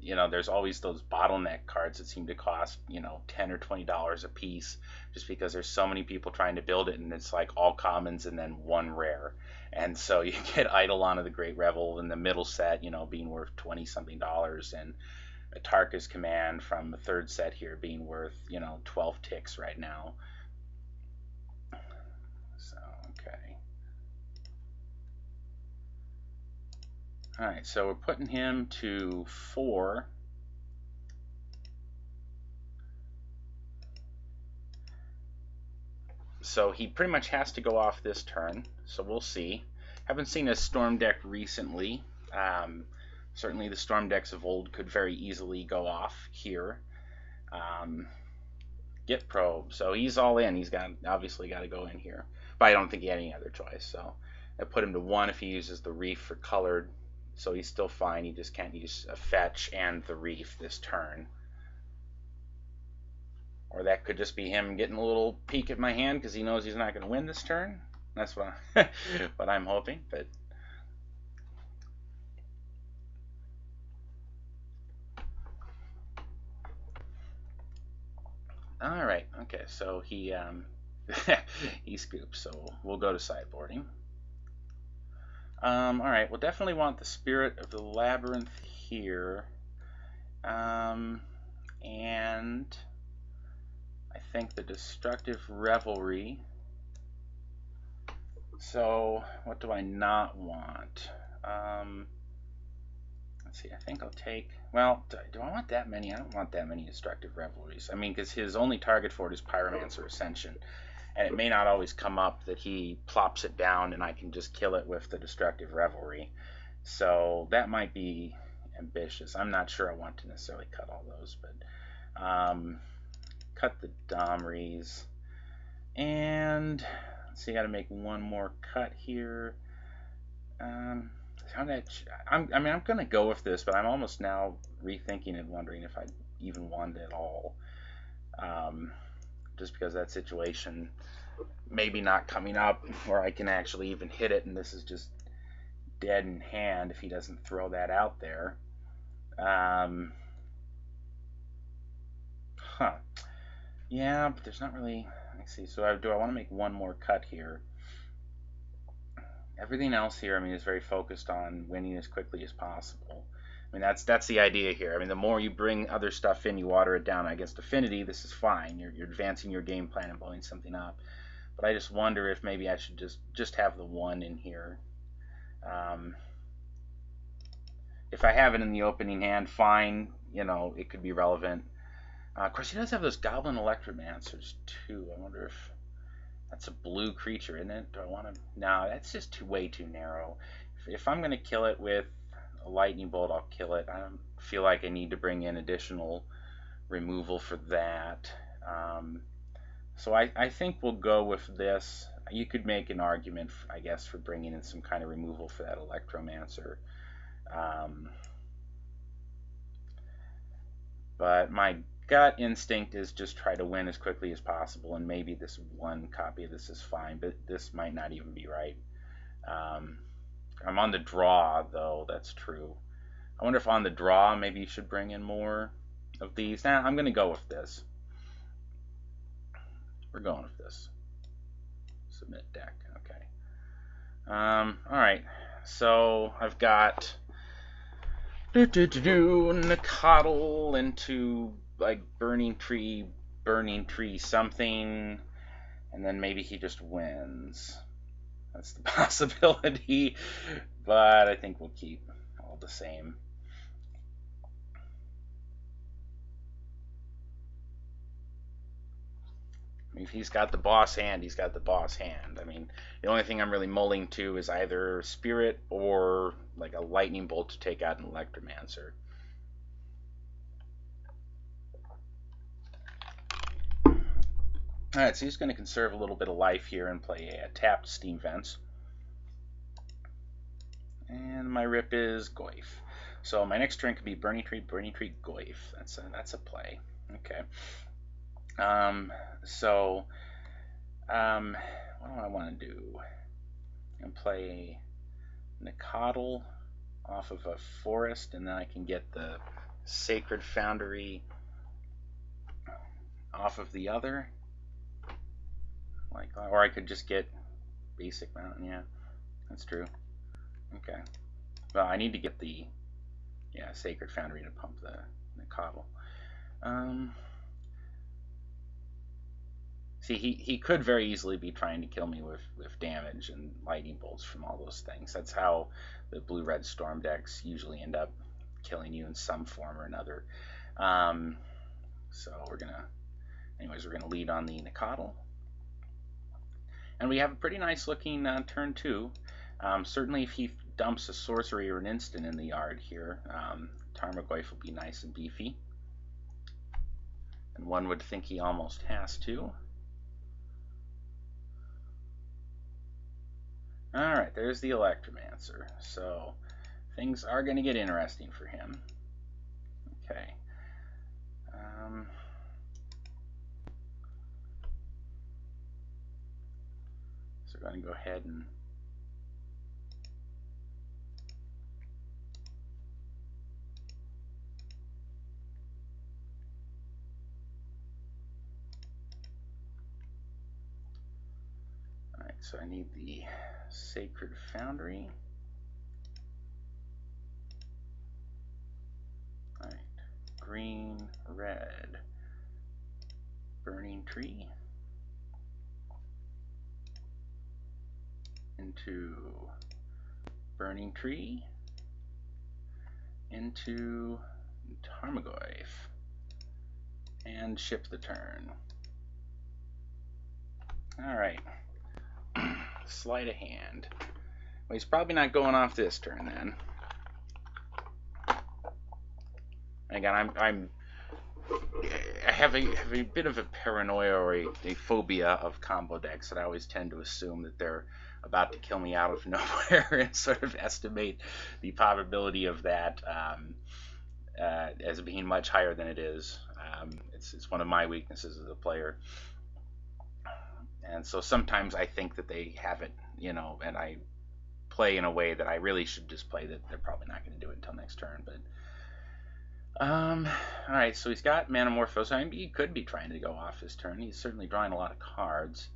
You know, there's always those bottleneck cards that seem to cost, you know, $10 or $20 a piece, just because there's so many people trying to build it, and it's like all commons and then one rare. And so you get Eidolon of the Great Revel in the middle set, you know, being worth 20 something dollars, and Atarka's Command from the third set here being worth, you know, 12 ticks right now. So, okay. Alright, so we're putting him to 4. So he pretty much has to go off this turn, so we'll see. Haven't seen a Storm deck recently. Certainly the Storm decks of old could very easily go off here. Get Probe, so he's all in. He's obviously got to go in here. But I don't think he had any other choice, so I put him to 1 if he uses the Reef for colored. So he's still fine. He just can't use a fetch and the Reef this turn. Or that could just be him getting a little peek at my hand because he knows he's not going to win this turn. That's what, what I'm hoping. But all right, okay. So he he scoops. So we'll go to sideboarding. All right, we'll definitely want the Spirit of the Labyrinth here, and I think the Destructive Revelry. So what do I not want? Let's see, I think I'll take, well, do I want that many? I don't want that many Destructive Revelries. I mean, because his only target for it is Pyromancer Ascension. And it may not always come up that he plops it down and I can just kill it with the Destructive Revelry. So that might be ambitious. I'm not sure I want to necessarily cut all those, but cut the Domries. And let's see, I got to make one more cut here. I mean, I'm going to go with this, but I'm almost now rethinking and wondering if I even want it at all. Just because that situation maybe not coming up where I can actually even hit it, and this is just dead in hand if he doesn't throw that out there. Yeah, but there's not really, let's see, so do I want to make one more cut here? Everything else here, I mean, is very focused on winning as quickly as possible. I mean, that's the idea here. I mean, the more you bring other stuff in, you water it down. Against Affinity, this is fine. You're advancing your game plan and blowing something up. But I just wonder if maybe I should just have the 1 in here. If I have it in the opening hand, fine. You know, it could be relevant. Of course, he does have those Goblin Electromancers too. I wonder if that's a blue creature, isn't it? Do I want to? No, that's just way too narrow. If I'm going to kill it with a Lightning Bolt, I'll kill it. I don't feel like I need to bring in additional removal for that. So I think we'll go with this. You could make an argument, I guess, for bringing in some kind of removal for that Electromancer. But my gut instinct is just try to win as quickly as possible, and maybe this 1 copy of this is fine, but this might not even be right. I'm on the draw, though, that's true. I wonder if on the draw maybe you should bring in more of these. Nah, I'm going to go with this. We're going with this. Submit deck, okay. Alright, so I've got Nicodle into like burning tree something, and then maybe he just wins. That's the possibility, but I think we'll keep all the same. I mean, if he's got the boss hand, he's got the boss hand. I mean, the only thing I'm really mulling to is either Spirit or like a Lightning Bolt to take out an Electromancer. Alright, so he's going to conserve a little bit of life here and play a tapped Steam Vents. And my rip is Goyf. So my next turn could be Burning Tree, Goyf. That's a play. Okay. What do I want to do? and play Nicodle off of a forest, and then I can get the Sacred Foundry off of the other, like, or I could just get basic mountain. Yeah, that's true. Okay. Well, I need to get the Sacred Foundry to pump the Nicodle. See, he could very easily be trying to kill me with damage and lightning bolts from all those things. That's how the blue-red storm decks usually end up killing you in some form or another. So we're gonna lead on the Nicodle, and we have a pretty nice looking turn 2. Certainly, if he dumps a sorcery or an instant in the yard here, Tarmogoyf will be nice and beefy, and one would think he almost has to. Alright, there's the Electromancer. So things are going to get interesting for him. Okay. So we're going to go ahead and so I need the Sacred Foundry. Alright, green, red, Burning Tree, into Burning Tree, into Tarmogoyf, and ship the turn. Alright. Sleight of hand. Well, he's probably not going off this turn then. Again, I have a bit of a paranoia or a phobia of combo decks that I always tend to assume that they're about to kill me out of nowhere and sort of estimate the probability of that as being much higher than it is. It's one of my weaknesses as a player. And so sometimes I think that they have it, and I play in a way that I really should just play that they're probably not going to do it until next turn. But alright, so he's got Manamorphose. I mean, he could be trying to go off his turn. He's certainly drawing a lot of cards.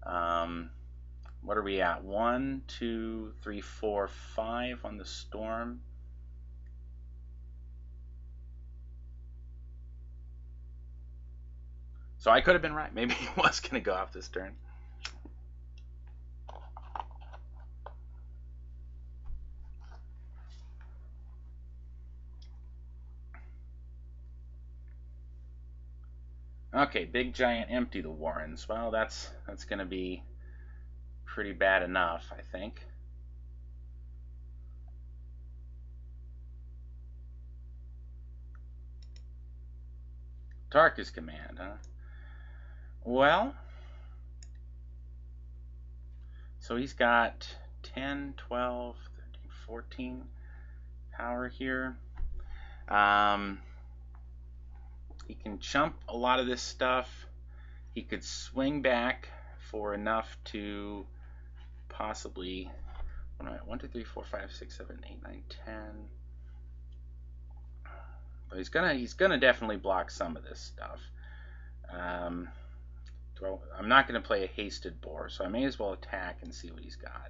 What are we at? 1, 2, 3, 4, 5 on the Storm. So I could have been right. Maybe he was going to go off this turn. Okay, big giant empty the Warrens. Well, that's going to be pretty bad enough, I think. Darkest Command, huh? Well, so he's got 10, 12, 13, 14 power here. He can chump a lot of this stuff. He could swing back for enough to possibly 1, 2, 3, 4, 5, 6, 7, 8, 9, 10. But he's gonna definitely block some of this stuff. I'm not gonna play a hasted boar, so I may as well attack and see what he's got.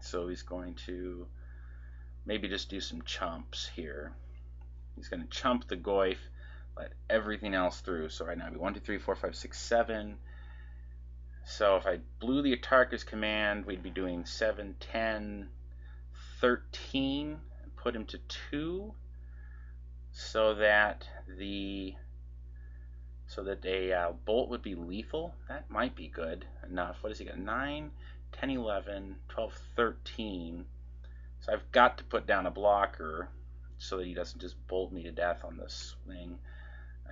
So he's going to maybe just do some chumps here. He's going to chump the Goyf, let everything else through. So right now it'd be 1, 2, 3, 4, 5, 6, 7. So if I blew the Atarka's Command, we'd be doing 7, 10, 13, and put him to 2, so that a bolt would be lethal. That might be good enough. What has he got? 9, 10, 11, 12, 13. So I've got to put down a blocker so that he doesn't just bolt me to death on this swing.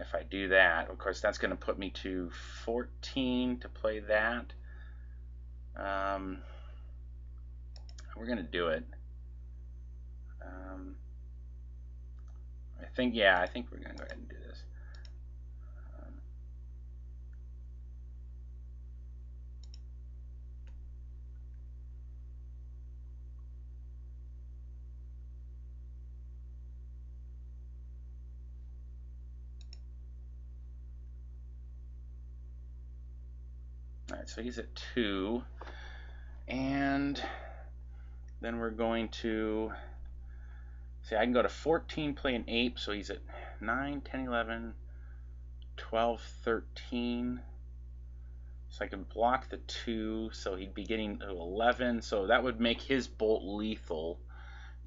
If I do that, of course, that's going to put me to 14 to play that. We're going to do it. I think we're going to go ahead and do this. All right, so he's at 2, and then we're going to see, I can go to 14, play an ape, so he's at 9, 10, 11, 12, 13. So I can block the 2, so he'd be getting to 11, so that would make his bolt lethal.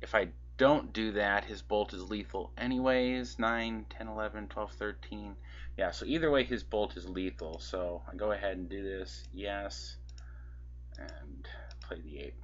If I don't do that, his bolt is lethal anyways. 9, 10, 11, 12, 13. Yeah, so either way, his bolt is lethal. So I go ahead and do this. Yes. And play the 8.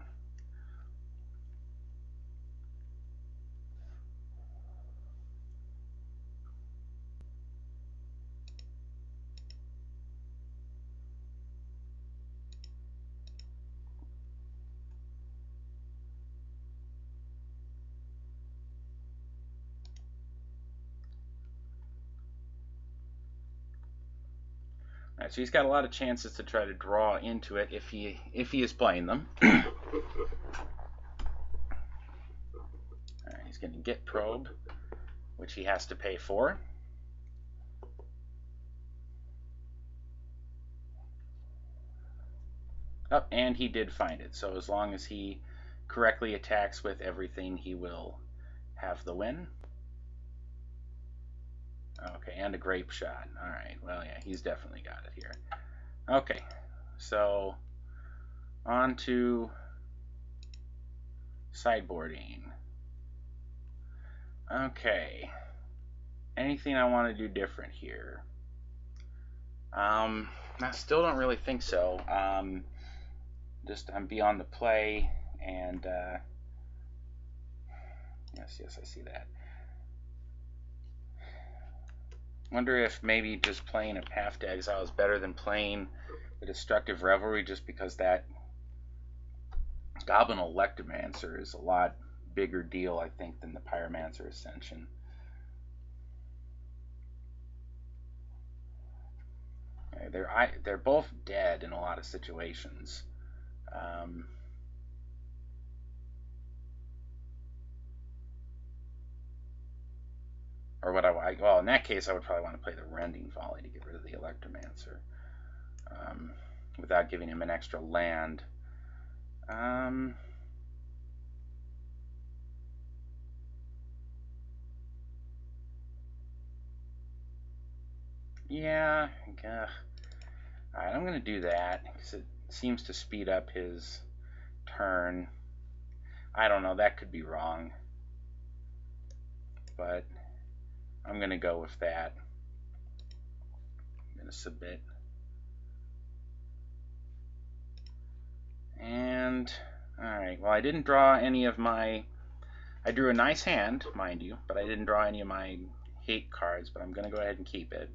Alright, so he's got a lot of chances to try to draw into it if he is playing them. Alright, he's going to get probe, which he has to pay for. Oh, and he did find it. So as long as he correctly attacks with everything, he will have the win. Okay, and a grape shot. Alright, well, yeah, he's definitely got it here. Okay, so on to sideboarding. Okay, anything I want to do different here? I still don't really think so. I'm beyond the play, and yes, I see that. Wonder if maybe just playing a Path to Exile is better than playing the Destructive Revelry, just because that Goblin Electromancer is a lot bigger deal, I think, than the Pyromancer Ascension. Okay, they're both dead in a lot of situations. Or what well, in that case, I would probably want to play the Rending Volley to get rid of the Electromancer, without giving him an extra land. Yeah, alright, I'm going to do that, because it seems to speed up his turn. I don't know, that could be wrong, but I'm going to go with that. I'm going to submit. And, alright, well, I didn't draw any of my... I drew a nice hand, mind you, but I didn't draw any of my hate cards, but I'm going to go ahead and keep it.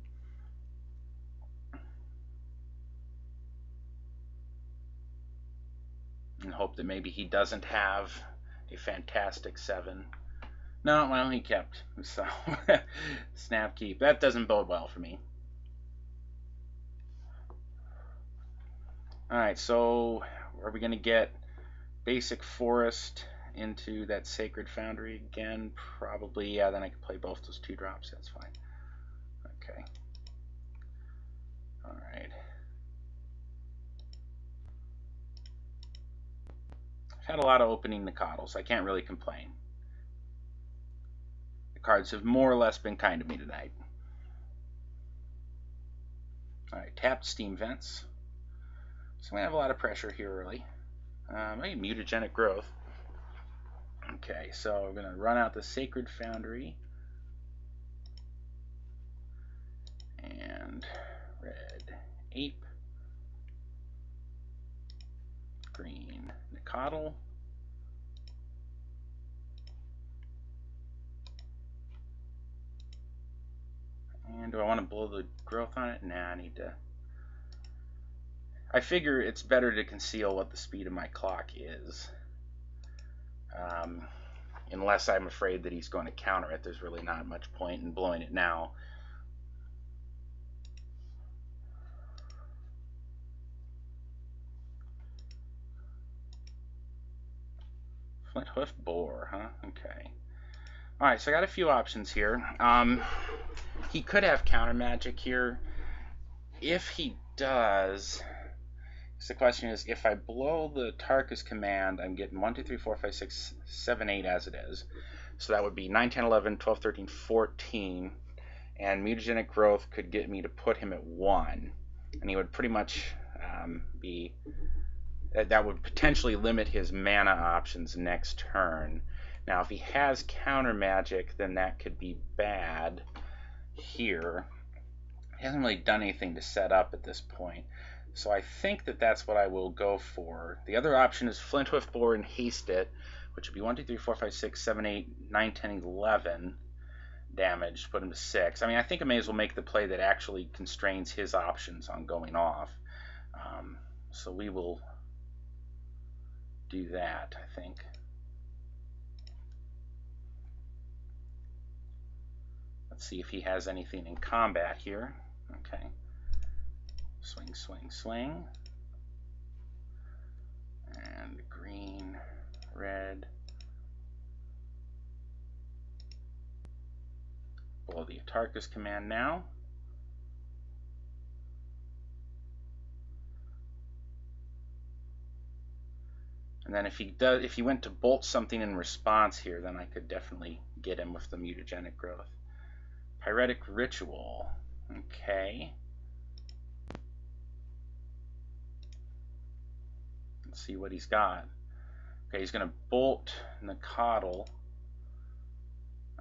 And hope that maybe he doesn't have a fantastic 7. No, well, he kept, so snap keep. That doesn't bode well for me. Alright, so are we going to get basic forest into that Sacred Foundry again? Probably, yeah, then I can play both those 2 drops, that's fine. Okay. Alright. I've had a lot of opening Nicoddles, I can't really complain. The cards have more or less been kind to me tonight. Alright, tapped Steam Vents. So I'm going to have a lot of pressure here early. Maybe Mutagenic Growth. Okay, so we're going to run out the Sacred Foundry. And red Ape. Green Nicoddle. Do I want to blow the growth on it? Nah, I need to. I figure it's better to conceal what the speed of my clock is. Unless I'm afraid that he's going to counter it, there's really not much point in blowing it now. Flint Hoof Boar, huh? Okay. Alright, so I got a few options here. He could have counter magic here. If he does, so the question is, if I blow the Tarkus command, I'm getting 1, 2, 3, 4, 5, 6, 7, 8 as it is. So that would be 9, 10, 11, 12, 13, 14. And mutagenic growth could get me to put him at 1. And he would pretty much be... That would potentially limit his mana options next turn. Now, if he has counter magic, then that could be bad here. He hasn't really done anything to set up at this point. So I think that that's what I will go for. The other option is Flint Hoof Boar and haste it, which would be 1, 2, 3, 4, 5, 6, 7, 8, 9, 10, 11 damage. Put him to 6. I mean, I think I may as well make the play that actually constrains his options on going off. So we will do that, I think. Let's see if he has anything in combat here. Okay. Swing, swing, swing. And green, red. Blow the Atarkus command now. And then if he went to bolt something in response here, then I could definitely get him with the mutagenic growth. Pyretic Ritual. Okay. Let's see what he's got. Okay, he's going to bolt Nakatl.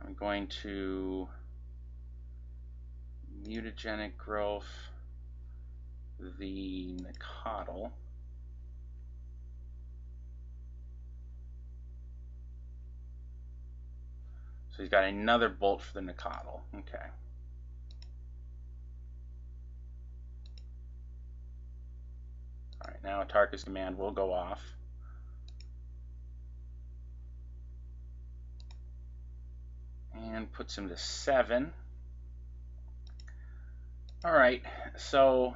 I'm going to mutagenic growth the Nakatl. So he's got another bolt for the Nakatl. Okay. Alright, now Atarkus command will go off. And puts him to 7. Alright, so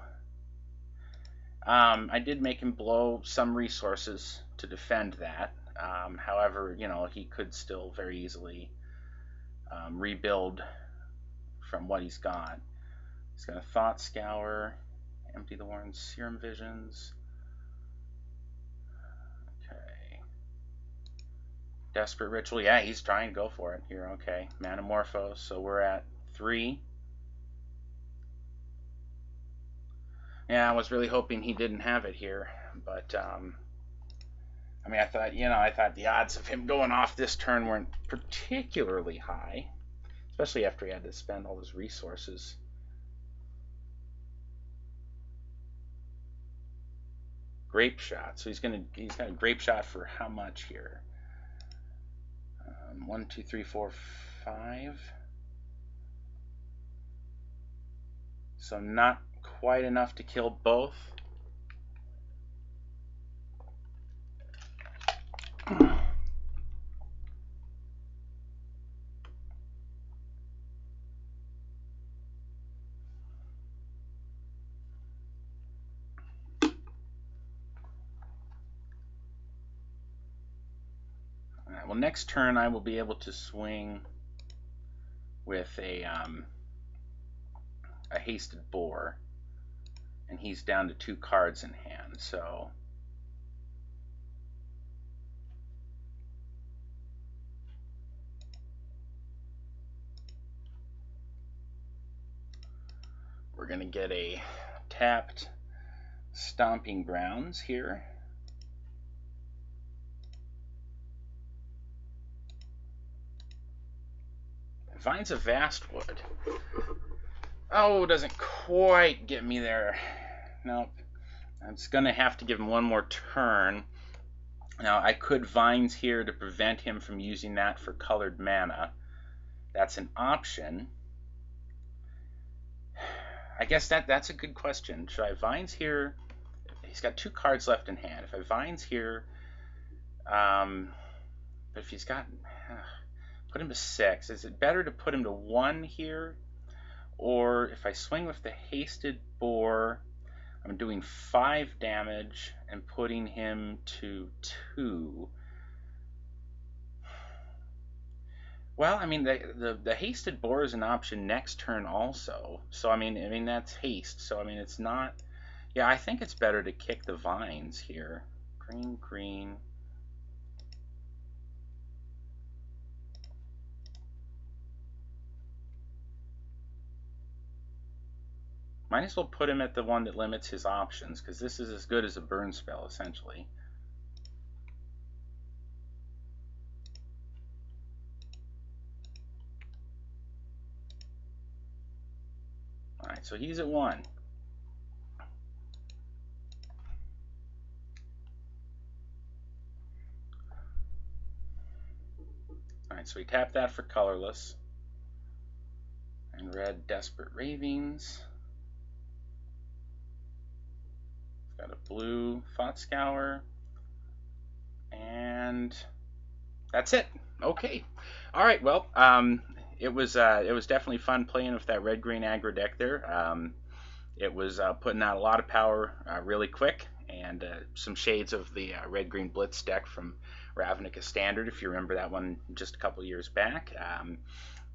I did make him blow some resources to defend that. However, you know, he could still very easily rebuild from what he's got. He's got a Thought Scour, empty the Warren Serum Visions. Okay. Desperate Ritual. Yeah, he's trying to go for it here. Okay. Manamorphose. So we're at 3. Yeah, I was really hoping he didn't have it here, but I mean, I thought the odds of him going off this turn weren't particularly high, especially after he had to spend all his resources. Grape Shot. So he's got a Grape Shot for how much here? 1, 2, 3, 4, 5. So not quite enough to kill both. Well, next turn I will be able to swing with a hasted boar, and he's down to 2 cards in hand. So we're going to get a tapped Stomping Grounds here. Vines of Vastwood. Oh, doesn't quite get me there. Nope. I'm just going to have to give him one more turn. Now, I could Vines here to prevent him from using that for colored mana. That's an option. I guess that's a good question. Should I Vines here? He's got 2 cards left in hand. If I Vines here, but if he's got, put him to 6. Is it better to put him to 1 here? Or if I swing with the Hasted Boar, I'm doing 5 damage and putting him to 2. Well, I mean, the Hasted Boar is an option next turn also. So, I mean that's haste. So, I mean, it's not... Yeah, I think it's better to kick the Vines here. Green, green... Might as well put him at the one that limits his options, because this is as good as a burn spell, essentially. Alright, so he's at 1. Alright, so we tap that for colorless. And red Desperate Ravings. Got a blue Thought Scour, and that's it. Okay. All right. Well, it was definitely fun playing with that red-green aggro deck there. It was putting out a lot of power really quick, and some shades of the red-green Blitz deck from Ravnica Standard, if you remember that one just a couple years back.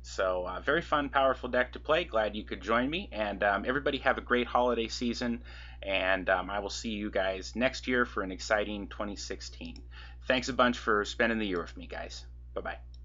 So very fun, powerful deck to play. Glad you could join me. And everybody have a great holiday season. And I will see you guys next year for an exciting 2016. Thanks a bunch for spending the year with me, guys. Bye-bye.